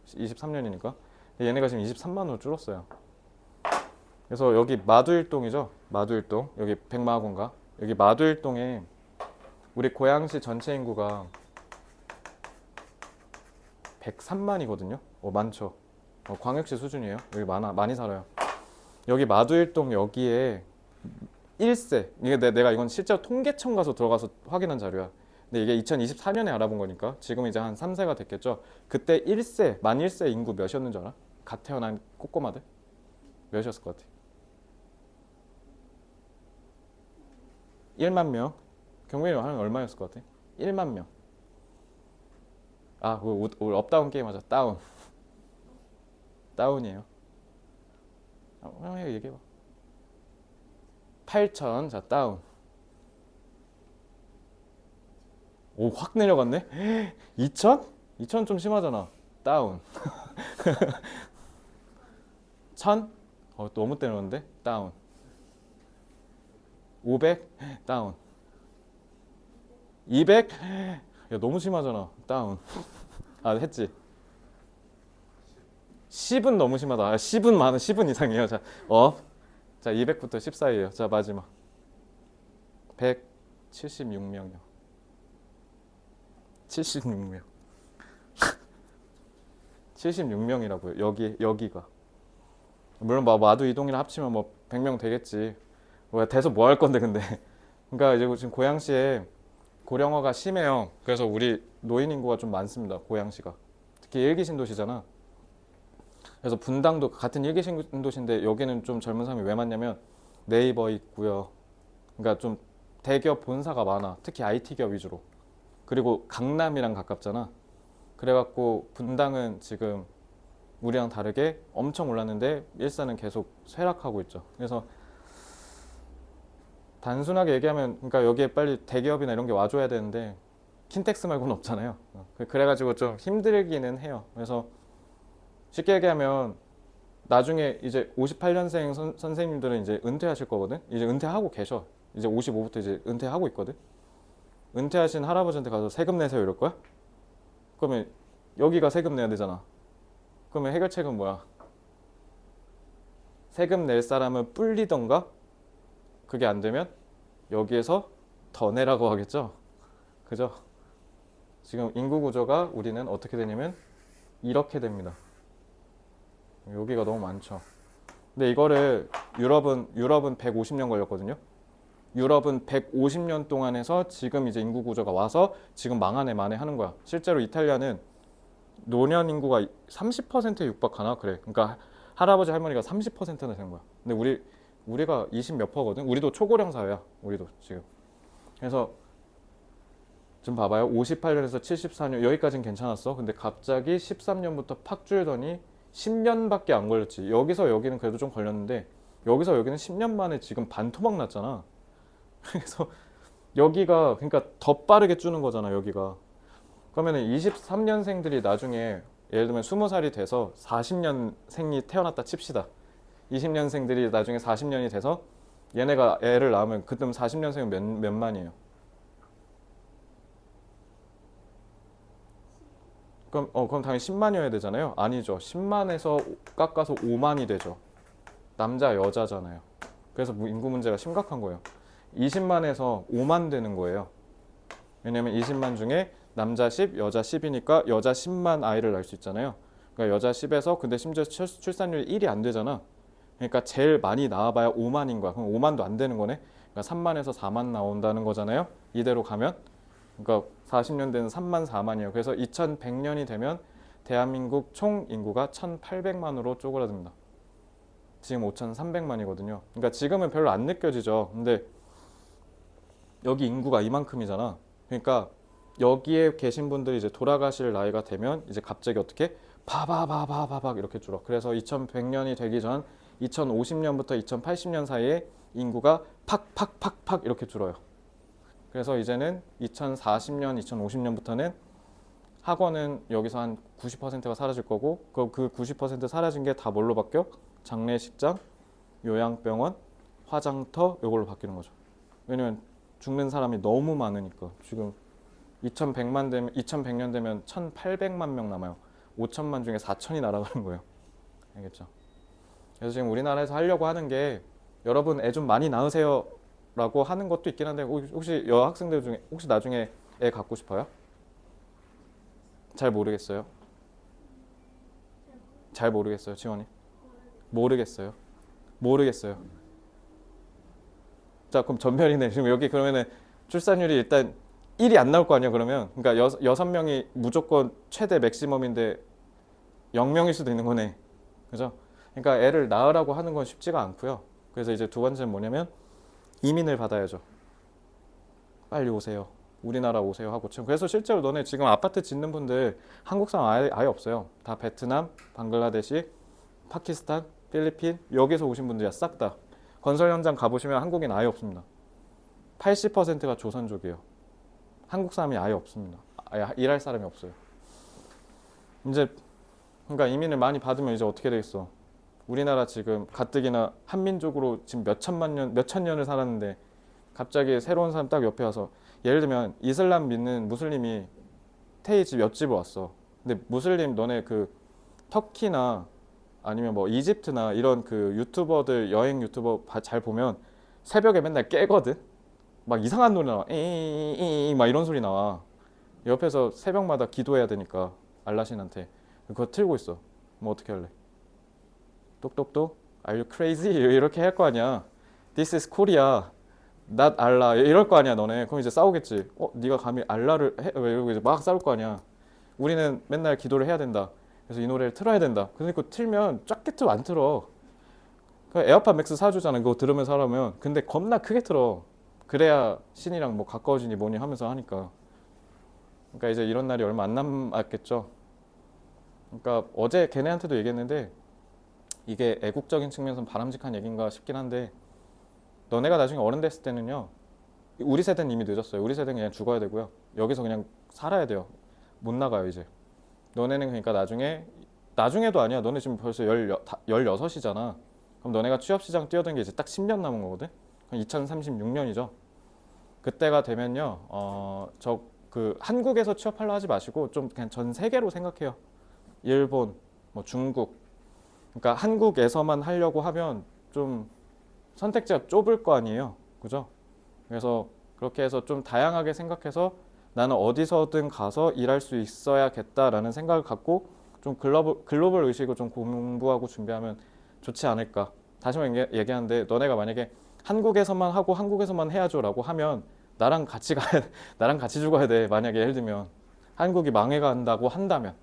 23년이니까. 얘네가 지금 23만으로 줄었어요. 그래서 여기 마두일동이죠. 마두일동. 여기 백마학원가. 여기 마두일동에 우리 고양시 전체 인구가 103만이거든요. 많죠. 광역시 수준이에요. 여기 많이 살아요. 여기 마두일동 여기에 1세. 이게 내가 이건 실제로 통계청 가서 들어가서 확인한 자료야. 근데 이게 2024년에 알아본 거니까 지금 이제 한 3세가 됐겠죠. 그때 1세, 만 1세 인구 몇이었는 줄 알아? 갓 태어난 꼬꼬마들? 몇이었을 것 같아? 1만 명. 경민이 하면 얼마였을 것 같아? 1만 명. 우리 업다운 게임 하자. 다운. 다운이에요. 얘기해봐. 8천. 자, 다운. 오, 확 내려갔네. 2천? 2천 좀 심하잖아. 다운. 1000? 너무 때렸는데? 다운. 500? 다운. 200? 야, 너무 심하잖아. 다운. 했지. 10은 너무 심하다. 10은 많은 10은 이상이에요. 자, 자, 200부터 10 사이에요. 자, 마지막. 176명이요. 76명. 76명이라고요. 여기가. 물론 마두 이동이랑 합치면 100명 되겠지. 돼서 뭐 할 건데 근데. 그러니까 이제 지금 고양시에 고령화가 심해요. 그래서 우리 노인 인구가 좀 많습니다. 고양시가. 특히 일기 신도시잖아. 그래서 분당도 같은 일기 신도시인데 여기는 좀 젊은 사람이 왜 많냐면 네이버 있고요. 그러니까 좀 대기업 본사가 많아. 특히 IT 기업 위주로. 그리고 강남이랑 가깝잖아. 그래갖고 분당은 지금 우리랑 다르게 엄청 올랐는데 일산은 계속 쇠락하고 있죠. 그래서 단순하게 얘기하면 그러니까 여기에 빨리 대기업이나 이런 게 와줘야 되는데 킨텍스 말고는 없잖아요. 그래가지고 좀 힘들기는 해요. 그래서 쉽게 얘기하면 나중에 이제 58년생 선생님들은 이제 은퇴하실 거거든. 이제 은퇴하고 계셔. 이제 55부터 이제 은퇴하고 있거든. 은퇴하신 할아버지한테 가서 세금 내세요 이럴 거야? 그러면 여기가 세금 내야 되잖아. 그러면 해결책은 뭐야? 세금 낼 사람은 뿔리던가 그게 안 되면 여기에서 더 내라고 하겠죠. 그죠? 지금 인구 구조가 우리는 어떻게 되냐면 이렇게 됩니다. 여기가 너무 많죠. 근데 이거를 유럽은 150년 걸렸거든요. 유럽은 150년 동안 해서 지금 이제 인구 구조가 와서 지금 망하네 만에 하는 거야. 실제로 이탈리아는 노년 인구가 30%에 육박하나 그래. 그러니까 할아버지 할머니가 30%나 되는 거야. 근데 우리가 20 몇 퍼거든. 우리도 초고령 사회야. 우리도 지금. 그래서 좀 봐봐요. 58년에서 74년 여기까지는 괜찮았어. 근데 갑자기 13년부터 팍 줄더니 10년밖에 안 걸렸지. 여기서 여기는 그래도 좀 걸렸는데 여기서 여기는 10년 만에 지금 반토막 났잖아. 그래서 여기가 그러니까 더 빠르게 주는 거잖아. 여기가. 그러면 23년생들이 나중에 예를 들면 20살이 돼서 40년생이 태어났다 칩시다. 20년생들이 나중에 40년이 돼서 얘네가 애를 낳으면 그때 40년생은 몇 만이에요? 그럼 당연히 10만이어야 되잖아요. 아니죠. 10만에서 깎아서 5만이 되죠. 남자 여자잖아요. 그래서 인구 문제가 심각한 거예요. 20만에서 5만 되는 거예요. 왜냐면 20만 중에 남자 10, 여자 10이니까 여자 10만 아이를 낳을 수 있잖아요. 그러니까 여자 10에서 근데 심지어 출산율이 1이 안 되잖아. 그러니까 제일 많이 낳아봐야 5만인 거야. 그럼 5만도 안 되는 거네. 그러니까 3만에서 4만 나온다는 거잖아요. 이대로 가면. 그러니까 40년대는 3만 4만이에요. 그래서 2100년이 되면 대한민국 총 인구가 1800만으로 쪼그라듭니다. 지금 5300만이거든요. 그러니까 지금은 별로 안 느껴지죠. 근데 여기 인구가 이만큼이잖아. 그러니까 여기에 계신 분들이 이제 돌아가실 나이가 되면 이제 갑자기 어떻게 바바바바바박 이렇게 줄어. 그래서 2100년이 되기 전 2050년부터 2080년 사이에 인구가 팍팍팍팍 이렇게 줄어요. 그래서 이제는 2040년, 2050년부터는 학원은 여기서 한 90%가 사라질 거고 그 90% 사라진 게 다 뭘로 바뀌어? 장례식장, 요양병원, 화장터 이걸로 바뀌는 거죠. 왜냐면 죽는 사람이 너무 많으니까. 지금 2100년 되면 1800만 명 남아요. 5천만 중에 4천이 날아가는 거예요. 알겠죠? 그래서 지금 우리나라에서 하려고 하는 게 여러분 애 좀 많이 낳으세요 라고 하는 것도 있긴 한데 혹시 여학생들 중에 혹시 나중에 애 갖고 싶어요? 잘 모르겠어요. 잘 모르겠어요, 지원이. 모르겠어요. 모르겠어요. 자, 그럼 전멸이네. 지금 여기 그러면은 출산율이 일단 1이 안 나올 거 아니야, 그러면. 그러니까 6명이 무조건 최대 맥시멈인데 0명일 수도 있는 거네. 그죠? 그러니까 애를 낳으라고 하는 건 쉽지가 않고요. 그래서 이제 두 번째는 뭐냐면 이민을 받아야죠. 빨리 오세요. 우리나라 오세요 하고. 그래서 실제로 너네 지금 아파트 짓는 분들 한국 사람 아예 없어요. 다 베트남, 방글라데시, 파키스탄, 필리핀 여기서 오신 분들이야 싹 다. 건설 현장 가보시면 한국인 아예 없습니다. 80%가 조선족이에요. 한국 사람이 아예 없습니다. 아예 일할 사람이 없어요. 이제 그러니까 이민을 많이 받으면 이제 어떻게 되겠어? 우리나라 지금 가뜩이나 한민족으로 지금 몇천만 년, 몇천 년을 살았는데 갑자기 새로운 사람 딱 옆에 와서 예를 들면 이슬람 믿는 무슬림이 태희 집 옆집을 왔어. 근데 무슬림 너네 그 터키나 아니면 뭐 이집트나 이런 그 유튜버들 여행 유튜버 잘 보면 새벽에 맨날 깨거든. 막 이상한 노래 나와. 이이이이 막 이런 소리 나와. 옆에서 새벽마다 기도해야 되니까 알라신한테 그거 틀고 있어. 뭐 어떻게 할래? 똑똑똑 Are you crazy? 이렇게 할 거 아니야. This is Korea, not Allah 이럴 거 아니야 너네. 그럼 이제 싸우겠지. 네가 감히 알라를 해? 왜 이러고 이제 막 싸울 거 아니야. 우리는 맨날 기도를 해야 된다. 그래서 이 노래를 틀어야 된다. 그러니까 틀면 쫙게 안 틀어. 그 에어팟 맥스 사주잖아. 그거 들으면서 하려면. 근데 겁나 크게 틀어. 그래야 신이랑 뭐 가까워지니 뭐니 하면서 하니까. 그러니까 이제 이런 날이 얼마 안 남았겠죠. 그러니까 어제 걔네한테도 얘기했는데 이게 애국적인 측면에서 바람직한 얘기인가 싶긴 한데 너네가 나중에 어른 됐을 때는요. 우리 세대는 이미 늦었어요. 우리 세대는 그냥 죽어야 되고요. 여기서 그냥 살아야 돼요. 못 나가요 이제. 너네는 그러니까 나중에도 아니야. 너네 지금 벌써 16이잖아. 그럼 너네가 취업시장 뛰어든 게 이제 딱 10년 남은 거거든. 그럼 2036년이죠. 그때가 되면요. 저 그 한국에서 취업하려 하지 마시고 좀 그냥 전 세계로 생각해요. 일본, 뭐 중국. 그러니까 한국에서만 하려고 하면 좀 선택지가 좁을 거 아니에요. 그죠? 그래서 그렇게 해서 좀 다양하게 생각해서 나는 어디서든 가서 일할 수 있어야겠다라는 생각을 갖고 좀 글로벌 의식을 좀 공부하고 준비하면 좋지 않을까. 다시 한번 얘기하는데 너네가 만약에 한국에서만 하고 한국에서만 해야죠라고 하면 나랑 같이 나랑 같이 죽어야 돼. 만약에 예를 들면 한국이 망해간다고 한다면.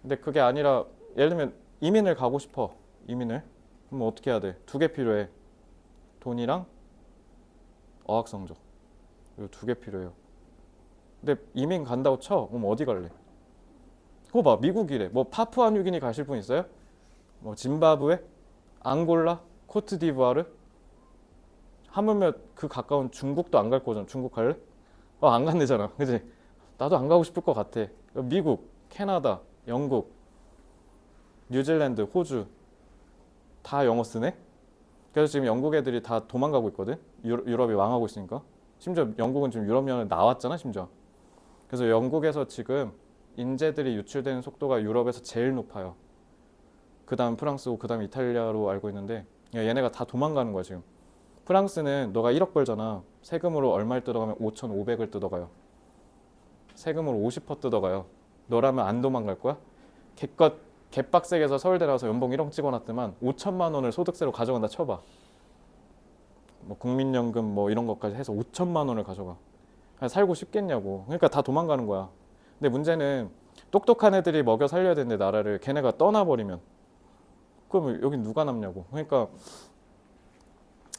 근데 그게 아니라 예를 들면 이민을 가고 싶어. 이민을. 그럼 어떻게 해야 돼? 두 개 필요해. 돈이랑 어학 성적. 이 두 개 필요해요. 근데 이민 간다고 쳐. 그럼 어디 갈래? 그거 봐. 미국이래. 뭐 파푸아뉴기니 가실 분 있어요? 뭐 짐바브웨? 앙골라? 코트디부아르? 하물며 그 가까운 중국도 안 갈 거잖아. 중국 갈래? 안 간대잖아. 그지? 나도 안 가고 싶을 것 같아. 미국, 캐나다, 영국, 뉴질랜드, 호주 다 영어 쓰네? 그래서 지금 영국 애들이 다 도망가고 있거든? 유럽이 망하고 있으니까. 심지어 영국은 지금 유럽연을 나왔잖아, 심지어. 그래서 영국에서 지금 인재들이 유출되는 속도가 유럽에서 제일 높아요. 그 다음 프랑스고 그 다음 이탈리아로 알고 있는데 얘네가 다 도망가는 거야 지금. 프랑스는 너가 1억 벌잖아. 세금으로 얼마를 뜯어가면 5,500을 뜯어가요. 세금으로 50% 뜯어가요. 너라면 안 도망갈 거야? 개껏 개빡세게 해서 서울대 나와서 연봉 1억 찍어놨더만 5천만 원을 소득세로 가져간다 쳐봐. 뭐 국민연금 뭐 이런 것까지 해서 5천만 원을 가져가. 살고 싶겠냐고. 그러니까 다 도망가는 거야. 근데 문제는 똑똑한 애들이 먹여 살려야 되는데 나라를 걔네가 떠나버리면 그러면 여기 누가 남냐고. 그러니까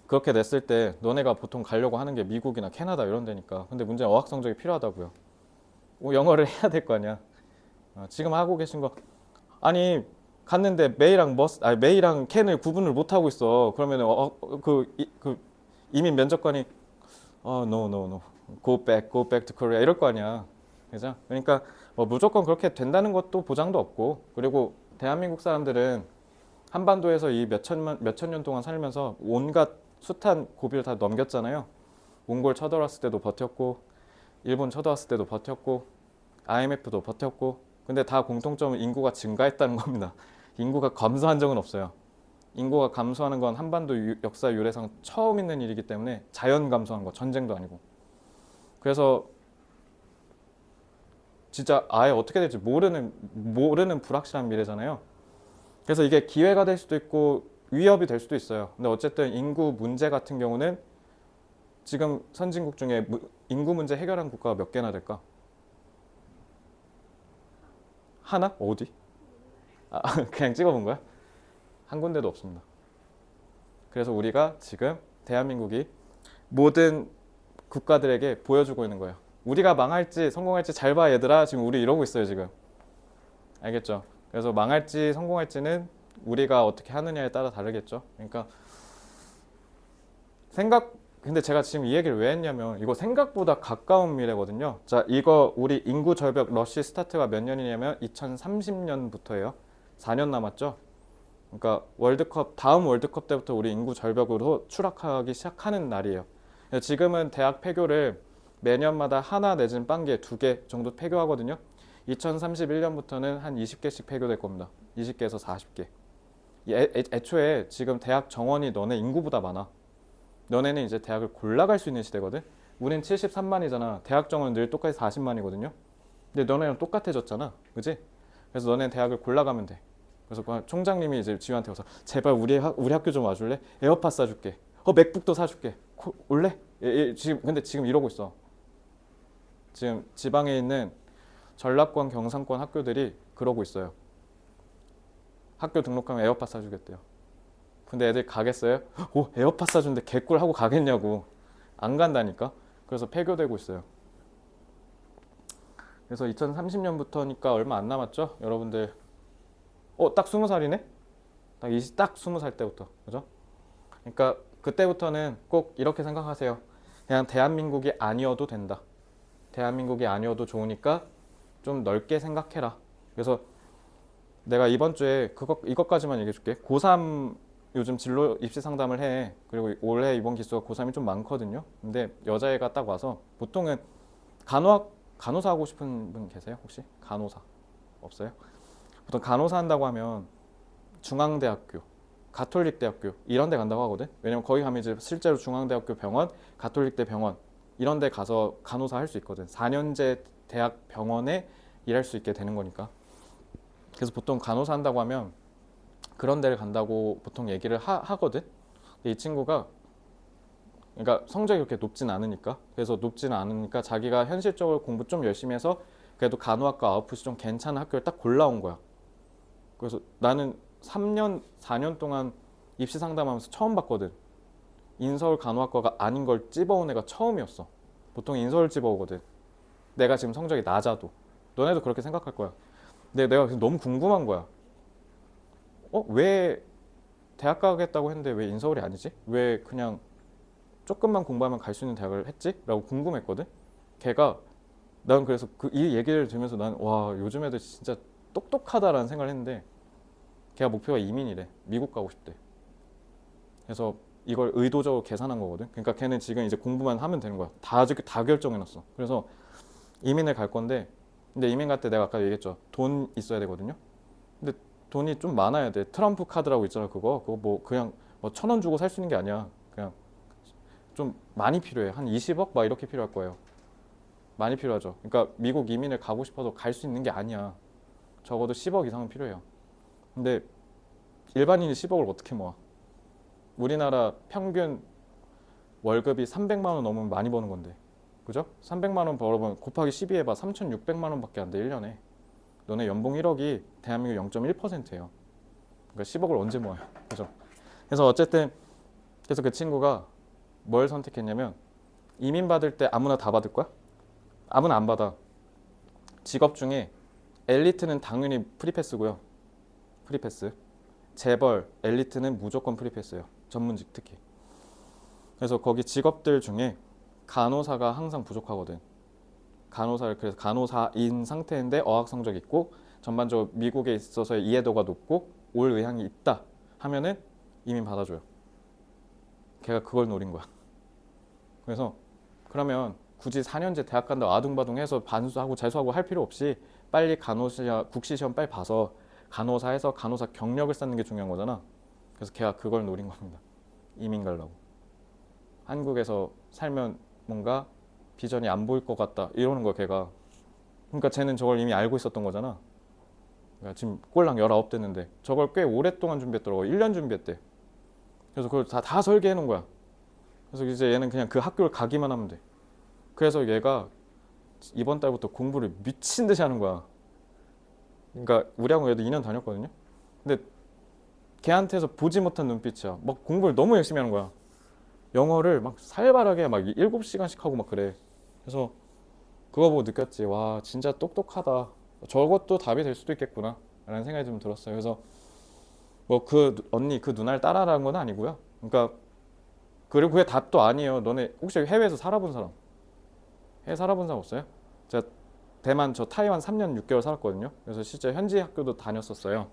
그렇게 됐을 때 너네가 보통 가려고 하는 게 미국이나 캐나다 이런 데니까. 근데 문제는 어학 성적이 필요하다고요. 영어를 해야 될 거 아니야. 지금 하고 계신 거 아니 갔는데 메이랑 캔을 구분을 못 하고 있어. 그러면 그 이민 면접관이 no go back to Korea 이럴 거 아니야. 그죠? 그러니까 뭐 무조건 그렇게 된다는 것도 보장도 없고 그리고 대한민국 사람들은 한반도에서 이 몇천 년 동안 살면서 온갖 숱한 고비를 다 넘겼잖아요. 몽골 쳐들어왔을 때도 버텼고 일본 쳐들어왔을 때도 버텼고 IMF도 버텼고 근데 다 공통점은 인구가 증가했다는 겁니다. 인구가 감소한 적은 없어요. 인구가 감소하는 건 한반도 역사 유래상 처음 있는 일이기 때문에 자연 감소한 거, 전쟁도 아니고. 그래서 진짜 아예 어떻게 될지 모르는 불확실한 미래잖아요. 그래서 이게 기회가 될 수도 있고 위협이 될 수도 있어요. 근데 어쨌든 인구 문제 같은 경우는 지금 선진국 중에 인구 문제 해결한 국가가 몇 개나 될까? 하나? 어디? 그냥 찍어본 거야? 한 군데도 없습니다. 그래서 우리가 지금 대한민국이 모든 국가들에게 보여주고 있는 거예요. 우리가 망할지 성공할지 잘 봐 얘들아. 지금 우리 이러고 있어요 지금. 알겠죠? 그래서 망할지 성공할지는 우리가 어떻게 하느냐에 따라 다르겠죠. 그러니까 근데 제가 지금 이 얘기를 왜 했냐면 이거 생각보다 가까운 미래거든요. 자, 이거 우리 인구 절벽 러쉬 스타트가 몇 년이냐면 2030년부터예요. 4년 남았죠. 그러니까 다음 월드컵 때부터 우리 인구 절벽으로 추락하기 시작하는 날이에요. 지금은 대학 폐교를 매년마다 하나 내지는 빵개 2개 정도 폐교하거든요. 2031년부터는 한 20개씩 폐교될 겁니다. 20개에서 40개. 애초에 지금 대학 정원이 너네 인구보다 많아. 너네는 이제 대학을 골라갈 수 있는 시대거든. 우린 73만이잖아. 대학 정원은 늘 똑같이 40만이거든요. 근데 너네랑 똑같아졌잖아. 그지? 그래서 너네는 대학을 골라가면 돼. 그래서 그 총장님이 이제 지우한테 와서 제발 우리 학교 좀 와줄래? 에어팟 사줄게. 맥북도 사줄게. 올래? 지금 이러고 있어. 지금 지방에 있는 전라권, 경상권 학교들이 그러고 있어요. 학교 등록하면 에어팟 사주겠대요. 근데 애들 가겠어요? 오, 에어팟 사준데 개꿀 하고 가겠냐고. 안 간다니까. 그래서 폐교되고 있어요. 그래서 2030년부터니까 얼마 안 남았죠? 여러분들 딱 20살이네? 딱 20살 때부터. 그죠? 그러니까 그때부터는 꼭 이렇게 생각하세요. 그냥 대한민국이 아니어도 된다. 대한민국이 아니어도 좋으니까 좀 넓게 생각해라. 그래서 내가 이번 주에 이것까지만 얘기해 줄게. 고3 요즘 진로 입시 상담을 해. 그리고 올해 이번 기수가 고3이 좀 많거든요. 근데 여자애가 딱 와서 보통은 간호사 하고 싶은 분 계세요? 혹시? 간호사 없어요? 보통 간호사 한다고 하면 중앙대학교, 가톨릭대학교 이런 데 간다고 하거든. 왜냐면 거기 가면 이제 실제로 중앙대학교 병원, 가톨릭대 병원 이런 데 가서 간호사 할 수 있거든. 4년제 대학 병원에 일할 수 있게 되는 거니까. 그래서 보통 간호사 한다고 하면 그런 데를 간다고 보통 얘기를 하거든. 이 친구가 그러니까 성적이 그렇게 높진 않으니까 그래서 높지는 않으니까 자기가 현실적으로 공부 좀 열심히 해서 그래도 간호학과 아웃풋이 좀 괜찮은 학교를 딱 골라온 거야. 그래서 나는 3년, 4년 동안 입시 상담하면서 처음 봤거든. 인서울 간호학과가 아닌 걸 찝어온 애가 처음이었어. 보통 인서울 찝어오거든. 내가 지금 성적이 낮아도. 너네도 그렇게 생각할 거야. 근데 내가 너무 궁금한 거야. 왜 대학 가겠다고 했는데 왜 인서울이 아니지? 왜 그냥 조금만 공부하면 갈 수 있는 대학을 했지? 라고 궁금했거든. 걔가 난 그래서 이 얘기를 들으면서 난 와 요즘 애들 진짜 똑똑하다라는 생각을 했는데 걔가 목표가 이민이래. 미국 가고 싶대. 그래서 이걸 의도적으로 계산한 거거든. 그러니까 걔는 지금 이제 공부만 하면 되는 거야. 다 결정해놨어. 그래서 이민을 갈 건데 근데 이민 갈 때 내가 아까 얘기했죠. 돈 있어야 되거든요. 근데 돈이 좀 많아야 돼. 트럼프 카드라고 있잖아. 그거 뭐 그냥 뭐 1,000원 주고 살 수 있는 게 아니야. 그냥 좀 많이 필요해. 한 20억 막 이렇게 필요할 거예요. 많이 필요하죠. 그러니까 미국 이민을 가고 싶어도 갈 수 있는 게 아니야. 적어도 10억 이상은 필요해요. 근데 일반인이 10억을 어떻게 모아? 우리나라 평균 월급이 300만 원 넘으면 많이 버는 건데. 그죠? 300만 원 벌어보면 곱하기 12 해봐. 3,600만 원밖에 안 돼. 1년에. 너네 연봉 1억이 대한민국 0.1%예요. 그러니까 10억을 언제 모아요? 그죠? 그래서 어쨌든 그래서 그 친구가 뭘 선택했냐면 이민 받을 때 아무나 다 받을 거야? 아무나 안 받아. 직업 중에 엘리트는 당연히 프리패스고요. 프리패스. 재벌, 엘리트는 무조건 프리패스예요. 전문직 특히. 그래서 거기 직업들 중에 간호사가 항상 부족하거든. 그래서 간호사인 상태인데 어학 성적 있고 전반적으로 미국에 있어서의 이해도가 높고 올 의향이 있다 하면은 이민 받아줘요. 걔가 그걸 노린 거야. 그래서 그러면 굳이 4년제 대학 간다고 아둥바둥해서 반수하고 재수하고 할 필요 없이 빨리 국시 시험 빨리 봐서 간호사에서 간호사 경력을 쌓는 게 중요한 거잖아. 그래서 걔가 그걸 노린 겁니다. 이민 가려고. 한국에서 살면 뭔가 비전이 안 보일 것 같다 이러는 거야 걔가. 그러니까 쟤는 저걸 이미 알고 있었던 거잖아. 그러니까 지금 꼴랑 19 됐는데 저걸 꽤 오랫동안 준비했더라고. 1년 준비했대. 그래서 그걸 다 설계해 놓은 거야. 그래서 이제 얘는 그냥 그 학교를 가기만 하면 돼. 그래서 얘가 이번 달부터 공부를 미친 듯이 하는 거야. 그러니까 우리하고 얘도 2년 다녔거든요. 근데 걔한테서 보지 못한 눈빛이야. 막 공부를 너무 열심히 하는 거야. 영어를 막 살벌하게 막 7시간씩 하고 막 그래. 그래서 그거 보고 느꼈지. 와 진짜 똑똑하다. 저것도 답이 될 수도 있겠구나 라는 생각이 좀 들었어요. 그래서 뭐 그 언니 그 누나를 따라라는 건 아니고요. 그러니까 그리고 그게 답도 아니에요. 너네 혹시 해외에서 살아본 사람? 해외 살아본 사람 없어요? 제가 대만 저 타이완 3년 6개월 살았거든요. 그래서 실제 현지 학교도 다녔었어요.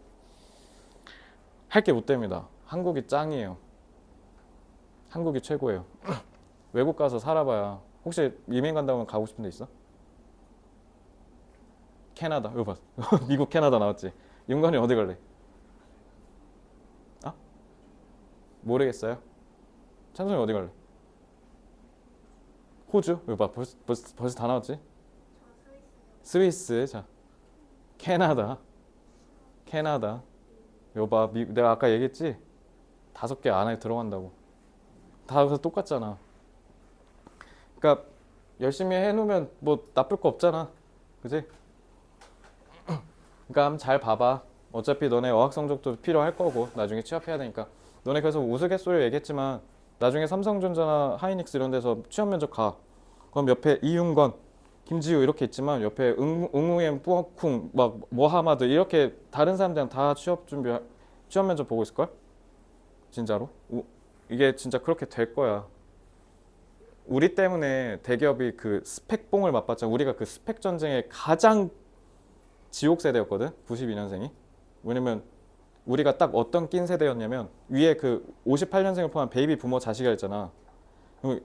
할 게 못 됩니다. 한국이 짱이에요. 한국이 최고예요. 외국 가서 살아봐야 혹시 이민 간다면 가고 싶은 데 있어? 캐나다. 이거 봐. 미국 캐나다 나왔지. 윤건이 어디 갈래? 아? 모르겠어요. 찬성이 어디 갈래? 호주? 이거 봐. 벌써 다 나왔지? 스위스. 자, 캐나다. 캐나다. 이거 봐. 내가 아까 얘기했지? 5개 안에 들어간다고. 다 똑같잖아. 그러니까 열심히 해놓으면 뭐 나쁠 거 없잖아. 그지? 그러니까 한번 잘 봐봐. 어차피 너네 어학 성적도 필요할 거고 나중에 취업해야 되니까. 너네 계속 우스갯소리로 얘기했지만 나중에 삼성전자나 하이닉스 이런 데서 취업 면접 가. 그럼 옆에 이윤건, 김지우 이렇게 있지만 옆에 응우엠, 뿌어쿵, 막 모하마드 이렇게 다른 사람들이랑 다 취업 면접 보고 있을 걸? 진짜로? 이게 진짜 그렇게 될 거야. 우리 때문에 대기업이 그 스펙봉을 맛봤잖아. 우리가 그 스펙 전쟁의 가장 지옥 세대였거든. 92년생이. 왜냐면 우리가 딱 어떤 낀 세대였냐면 위에 그 58년생을 포함한 베이비 부모 자식이 있잖아.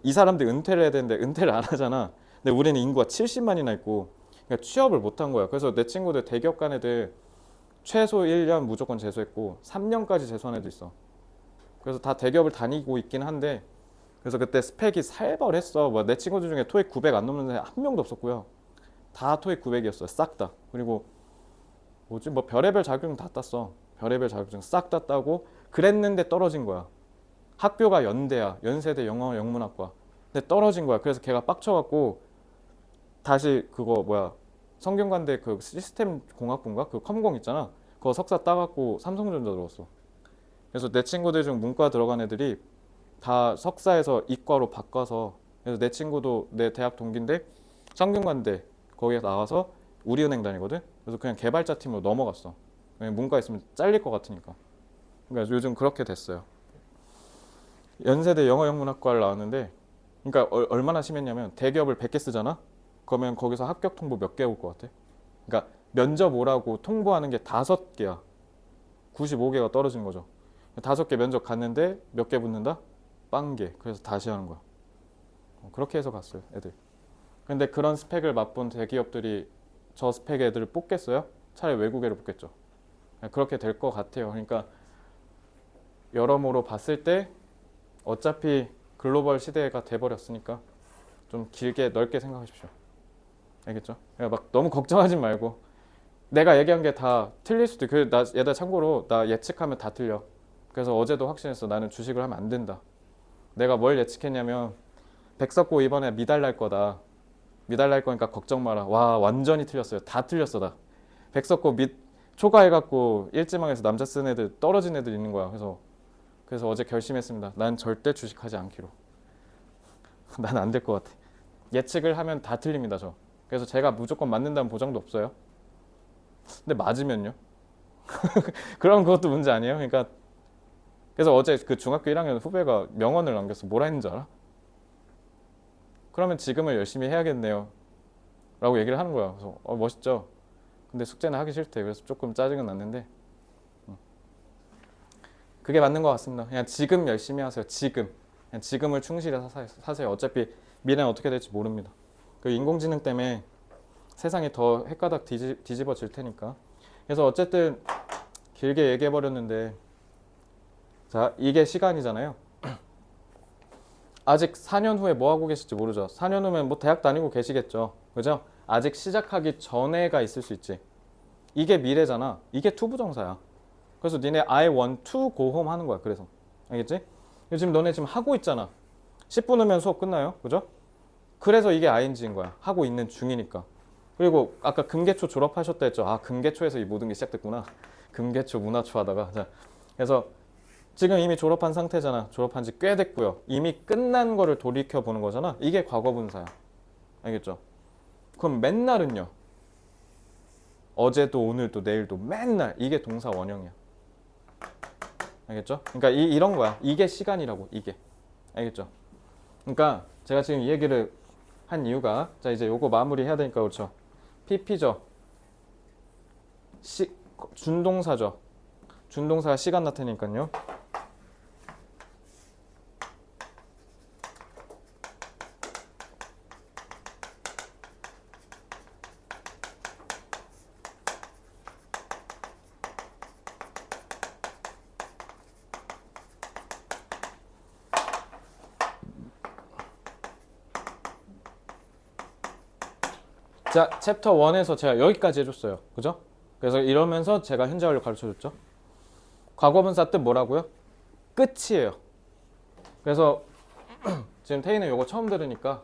이 사람들 은퇴를 해야 되는데 은퇴를 안 하잖아. 근데 우리는 인구가 70만이나 있고 그러니까 취업을 못 한 거야. 그래서 내 친구들 대기업 간 애들 최소 1년 무조건 재수했고 3년까지 재수한 애도 있어. 그래서 다 대기업을 다니고 있긴 한데 그래서 그때 스펙이 살벌했어. 뭐 내 친구들 중에 토익 900 안 넘는 애 한 명도 없었고요. 다 토익 900이었어요. 싹 다. 그리고 뭐지? 뭐 별의별 자격증 다 땄어. 별의별 자격증 싹 다 따고 그랬는데 떨어진 거야. 학교가 연대야. 연세대 영어 영문학과. 근데 떨어진 거야. 그래서 걔가 빡쳐갖고 다시 그거 뭐야 성균관대 그 시스템 공학부인가? 그 컴공 있잖아. 그거 석사 따갖고 삼성전자 들어왔어. 그래서 내 친구들 중 문과 들어간 애들이 다 석사에서 이과로 바꿔서 그래서 내 친구도 내 대학 동기인데 성균관대 거기에 나와서 우리은행 다니거든. 그래서 그냥 개발자 팀으로 넘어갔어. 그냥 문과 있으면 잘릴 것 같으니까. 그러니까 요즘 그렇게 됐어요. 연세대 영어영문학과를 나왔는데 그러니까 얼마나 심했냐면 대기업을 100개 쓰잖아. 그러면 거기서 합격 통보 몇 개 올 것 같아? 그러니까 면접 오라고 통보하는 게 5개야. 95개가 떨어진 거죠. 5개 면접 갔는데 몇 개 붙는다? 0개. 그래서 다시 하는 거야. 그렇게 해서 갔어요, 애들. 근데 그런 스펙을 맛본 대기업들이 저 스펙 애들을 뽑겠어요? 차라리 외국 애를 뽑겠죠. 그렇게 될 것 같아요. 그러니까 여러모로 봤을 때 어차피 글로벌 시대가 돼버렸으니까 좀 길게 넓게 생각하십시오. 알겠죠? 그러니까 막 너무 걱정하지 말고 내가 얘기한 게 다 틀릴 수도 있고 나 얘들 참고로 나 예측하면 다 틀려. 그래서 어제도 확신했어. 나는 주식을 하면 안 된다. 내가 뭘 예측했냐면 백석고 이번에 미달날 거다. 미달날 거니까 걱정 마라. 와 완전히 틀렸어요. 다 틀렸어 다. 백석고 초과해갖고 일지망에서 남자 쓴 애들 떨어진 애들 있는 거야. 그래서 어제 결심했습니다. 난 절대 주식하지 않기로. 난 안 될 것 같아. 예측을 하면 다 틀립니다 저. 그래서 제가 무조건 맞는다는 보장도 없어요. 근데 맞으면요? 그럼 그것도 문제 아니에요? 그러니까 그래서 어제 그 중학교 1학년 후배가 명언을 남겼어. 뭐라 했는지 알아? 그러면 지금을 열심히 해야겠네요. 라고 얘기를 하는 거야. 그래서 멋있죠? 근데 숙제는 하기 싫대. 그래서 조금 짜증은 났는데 그게 맞는 것 같습니다. 그냥 지금 열심히 하세요. 그냥 지금을 충실히 사세요. 어차피 미래는 어떻게 될지 모릅니다. 그 인공지능 때문에 세상이 더 헷가닥 뒤집어질 테니까. 그래서 어쨌든 길게 얘기해 버렸는데 자 이게 시간이잖아요. 아직 4년 후에 뭐 하고 계실지 모르죠. 4년 후면 뭐 대학 다니고 계시겠죠. 그죠? 아직 시작하기 전에가 있을 수 있지. 이게 미래잖아. 이게 투부정사야. 그래서 니네 I want to go home 하는 거야. 그래서 알겠지? 지금 너네 지금 하고 있잖아. 10분 후면 수업 끝나요. 그죠? 그래서 이게 ing인 거야. 하고 있는 중이니까. 그리고 아까 금계초 졸업하셨다 했죠. 아 금계초에서 이 모든 게 시작됐구나. 금계초 문화초 하다가 자 그래서 지금 이미 졸업한 상태잖아. 졸업한 지 꽤 됐고요. 이미 끝난 거를 돌이켜 보는 거잖아. 이게 과거 분사야. 알겠죠? 그럼 맨날은요. 어제도 오늘도 내일도 맨날 이게 동사 원형이야. 알겠죠? 그러니까 이런 거야. 이게 시간이라고. 이게. 알겠죠? 그러니까 제가 지금 이 얘기를 한 이유가 자 이제 요거 마무리 해야 되니까 그렇죠? PP죠. 준동사죠. 준동사가 시간 나타내니까요. 자, 챕터 1에서 제가 여기까지 해줬어요. 그죠? 그래서 이러면서 제가 현재 완료 가르쳐줬죠. 과거분사 뜻 뭐라고요? 끝이에요. 그래서 지금 태희는 요거 처음 들으니까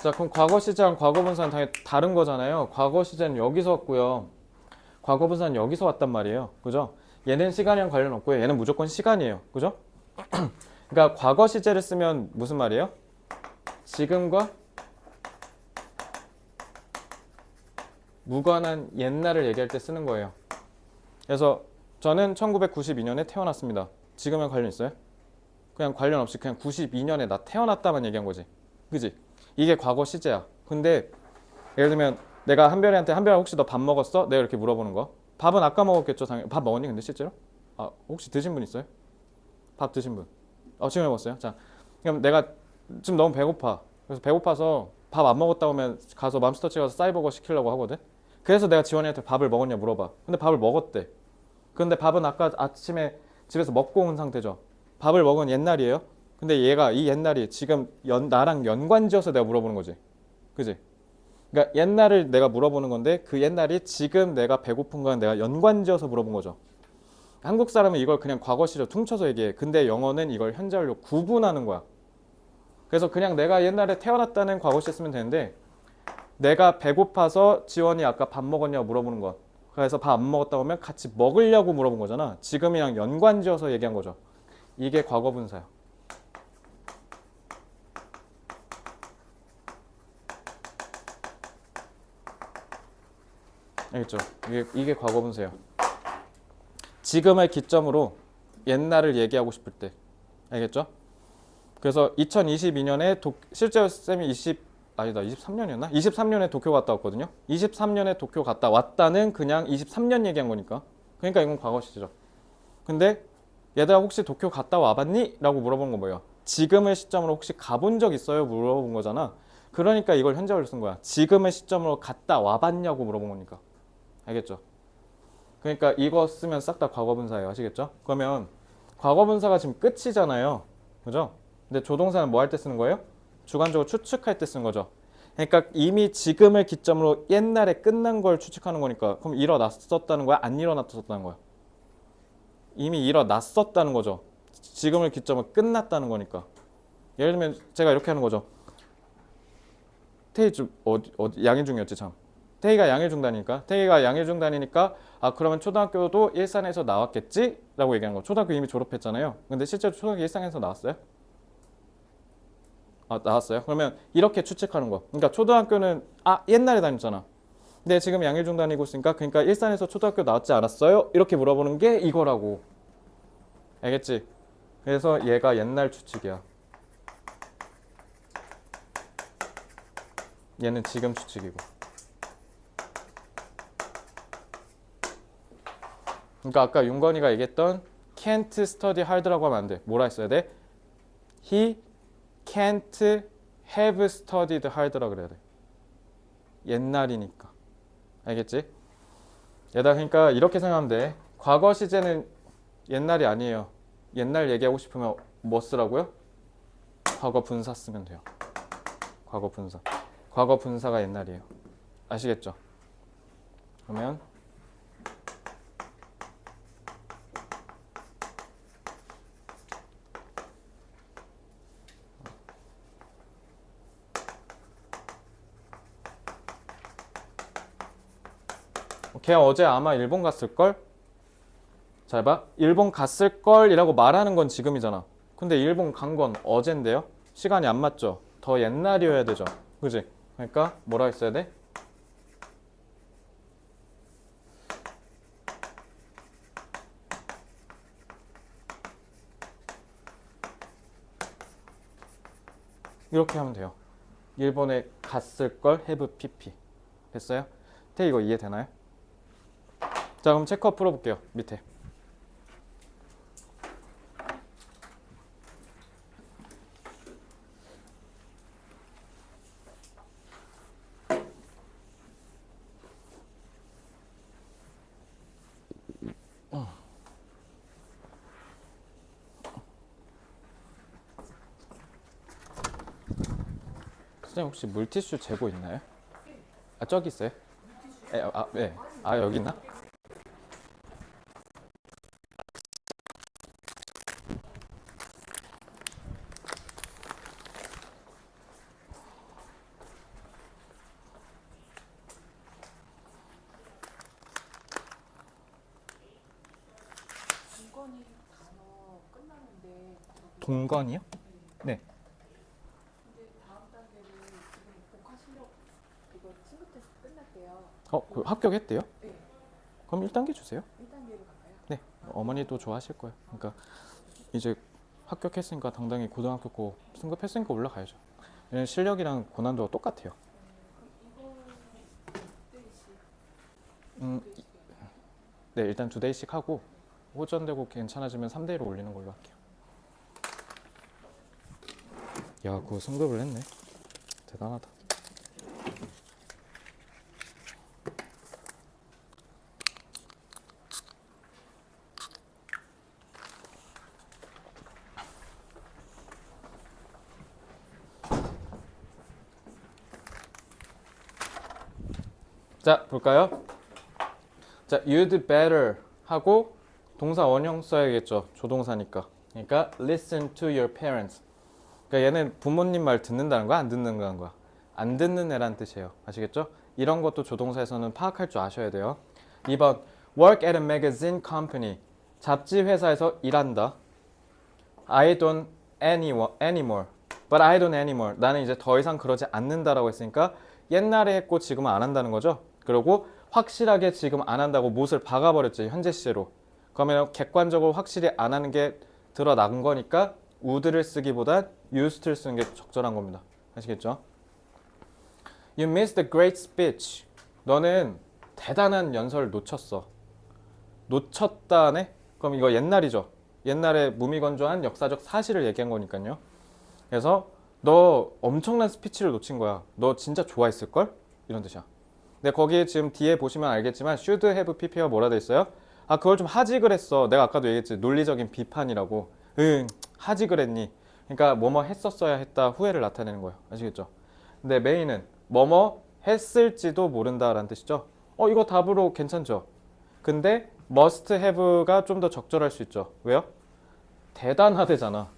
자, 그럼 과거 시제랑 과거분사는 당연히 다른 거잖아요. 과거 시제는 여기서 왔고요. 과거분사는 여기서 왔단 말이에요. 그죠? 얘는 시간이랑 관련 없고요. 얘는 무조건 시간이에요. 그죠? 그러니까 과거 시제를 쓰면 무슨 말이에요? 지금과 무관한 옛날을 얘기할 때 쓰는 거예요. 그래서 저는 1992년에 태어났습니다. 지금은 관련 있어요? 그냥 관련 없이 그냥 92년에 나 태어났다만 얘기한 거지. 그지? 이게 과거 시제야. 근데 예를 들면 내가 한별이한테 한별아 혹시 너 밥 먹었어? 내가 이렇게 물어보는 거. 밥은 아까 먹었겠죠. 당연히. 밥 먹었니? 근데 실제로? 아, 혹시 드신 분 있어요? 밥 드신 분? 지금 해봤어요? 자, 그럼 내가 지금 너무 배고파. 그래서 배고파서 밥 안 먹었다 오면 가서 맘스터치 가서 싸이버거 시키려고 하거든. 그래서 내가 지원이한테 밥을 먹었냐 물어봐. 근데 밥을 먹었대. 근데 밥은 아까 아침에 집에서 먹고 온 상태죠. 밥을 먹은 옛날이에요. 근데 얘가 이 옛날이 지금 나랑 연관지어서 내가 물어보는 거지. 그지? 그러니까 옛날을 내가 물어보는 건데 그 옛날이 지금 내가 배고픈 건 내가 연관지어서 물어본 거죠. 한국 사람은 이걸 그냥 과거 시절 퉁쳐서 얘기해. 근데 영어는 이걸 현재 완료 구분하는 거야. 그래서 그냥 내가 옛날에 태어났다는 과거 시 쓰면 되는데 내가 배고파서 지원이 아까 밥 먹었냐고 물어보는 거. 그래서 밥 안 먹었다 오면 같이 먹으려고 물어본 거잖아. 지금이랑 연관지어서 얘기한 거죠. 이게 과거 분사야. 알겠죠? 이게 과거 분사예요. 지금을 기점으로 옛날을 얘기하고 싶을 때. 알겠죠? 그래서 2022년에 실제로 쌤이 23년이었나? 23년에 도쿄 갔다 왔거든요. 23년에 도쿄 갔다 왔다는 그냥 23년 얘기한 거니까. 그러니까 이건 과거 시죠. 근데 얘들아 혹시 도쿄 갔다 와봤니? 라고 물어본 건 뭐예요? 지금의 시점으로 혹시 가본 적 있어요? 물어본 거잖아. 그러니까 이걸 현재 완료 쓴 거야. 지금의 시점으로 갔다 와봤냐고 물어본 거니까. 알겠죠? 그러니까 이거 쓰면 싹 다 과거분사예요. 아시겠죠? 그러면 과거분사가 지금 끝이잖아요. 그죠? 근데 조동사는 뭐 할 때 쓰는 거예요? 주관적으로 추측할 때 쓰는 거죠. 그러니까 이미 지금을 기점으로 옛날에 끝난 걸 추측하는 거니까 그럼 일어났었다는 거야? 안 일어났었다는 거야? 이미 일어났었다는 거죠. 지금을 기점으로 끝났다는 거니까. 예를 들면 제가 이렇게 하는 거죠. 태희 좀 양일중이었지 참. 태희가 양일중단이니까 태희가 양일중단이니까 그러면 초등학교도 일산에서 나왔겠지? 라고 얘기하는 거. 초등학교 이미 졸업했잖아요. 근데 실제로 초등학교 일산에서 나왔어요? 나왔어요? 그러면 이렇게 추측하는 거. 그러니까 초등학교는 옛날에 다녔잖아. 근데 지금 양일중 다니고 있으니까 그러니까 일산에서 초등학교 나왔지 않았어요? 이렇게 물어보는 게 이거라고. 알겠지? 그래서 얘가 옛날 추측이야. 얘는 지금 추측이고. 그러니까 아까 윤건이가 얘기했던 can't study hard라고 하면 안 돼. 뭐라 했어야 돼? He can't have studied hard라 그래야 돼. 옛날이니까. 알겠지? 얘들아 그러니까 이렇게 생각하면 돼. 과거 시제는 옛날이 아니에요. 옛날 얘기하고 싶으면 뭐 쓰라고요? 과거 분사 쓰면 돼요. 과거 분사. 과거 분사가 옛날이에요. 아시겠죠? 그러면 걔 어제 아마 일본 갔을걸? 잘 봐. 일본 갔을걸 이라고 말하는 건 지금이잖아. 근데 일본 간 건 어젠데요? 시간이 안 맞죠? 더 옛날이어야 되죠. 그지? 그러니까 뭐라 했어야 돼? 이렇게 하면 돼요. 일본에 갔을 걸 have pp. 됐어요? 태 이거 이해되나요? 자, 그럼 체크업 풀어볼게요. 밑에. 선생님 혹시 물티슈 재고 있나요? 아, 저기 있어요? 네. 아, 여기 있나? 동건이 단어 끝나는데 동건이요? 네. 근데 다음 단계를 지금 복화 실력 이거 친구 테스트 끝났대요. 그 합격했대요? 네. 그럼 1단계 주세요. 1단계로 갈까요? 네. 어머니도 좋아하실 거예요. 그러니까 이제 합격했으니까 당당히 고등학교 거 승급했으니까 올라가야죠. 얘는 실력이랑 고난도가 똑같아요. 그럼 이거 6대씩 음, 네, 일단 2대씩 하고 호전되고 괜찮아지면 3대1로 올리는 걸로 할게요. 야, 그거 승급을 했네. 대단하다. 자, 볼까요? 자, you'd better 하고 동사 원형 써야겠죠. 조동사니까. 그러니까 listen to your parents. 그러니까 얘는 부모님 말 듣는다는 거야, 안 듣는다는 거야? 안 듣는 애란 뜻이에요. 아시겠죠? 이런 것도 조동사에서는 파악할 줄 아셔야 돼요. 2번 work at a magazine company. 잡지 회사에서 일한다. I don't anymore. But I don't anymore. 나는 이제 더 이상 그러지 않는다라고 했으니까 옛날에 했고 지금은 안 한다는 거죠. 그리고 확실하게 지금 안 한다고 못을 박아버렸죠. 현재 시제로. 그러면 객관적으로 확실히 안 하는 게 드러난 거니까 would를 쓰기보단 used를 쓰는 게 적절한 겁니다. 아시겠죠? You missed a great speech. 너는 대단한 연설을 놓쳤어. 놓쳤다네? 그럼 이거 옛날이죠. 옛날에 무미건조한 역사적 사실을 얘기한 거니까요. 그래서 너 엄청난 스피치를 놓친 거야. 너 진짜 좋아했을걸? 이런 뜻이야. 근데 거기 지금 뒤에 보시면 알겠지만 should have pp가 뭐라 돼 있어요? 아, 그걸 좀 하지 그랬어. 내가 아까도 얘기했지. 논리적인 비판이라고. 응, 하지 그랬니? 그러니까 뭐뭐 했었어야 했다 후회를 나타내는 거예요. 아시겠죠? 근데 메인은 뭐뭐 했을지도 모른다라는 뜻이죠. 이거 답으로 괜찮죠? 근데 must have가 좀 더 적절할 수 있죠. 왜요? 대단하대잖아.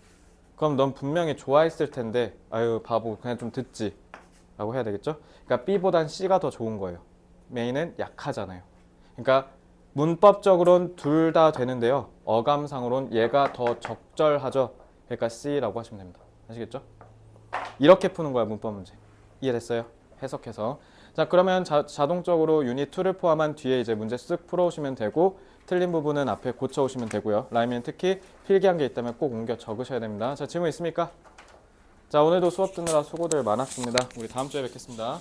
그럼 넌 분명히 좋아했을 텐데 아유 바보 그냥 좀 듣지 라고 해야 되겠죠? 그러니까 B보단 C가 더 좋은 거예요. 메인은 약하잖아요. 그러니까 문법적으로는 둘 다 되는데요. 어감상으로는 얘가 더 적절하죠. 그러니까 C라고 하시면 됩니다. 아시겠죠? 이렇게 푸는 거야 문법 문제. 이해됐어요? 해석해서. 자, 그러면 자동적으로 유닛 2를 포함한 뒤에 이제 문제 쓱 풀어오시면 되고 틀린 부분은 앞에 고쳐오시면 되고요. 라이면 특히 필기한 게 있다면 꼭 옮겨 적으셔야 됩니다. 자, 질문 있습니까? 자, 오늘도 수업 듣느라 수고들 많았습니다. 우리 다음 주에 뵙겠습니다.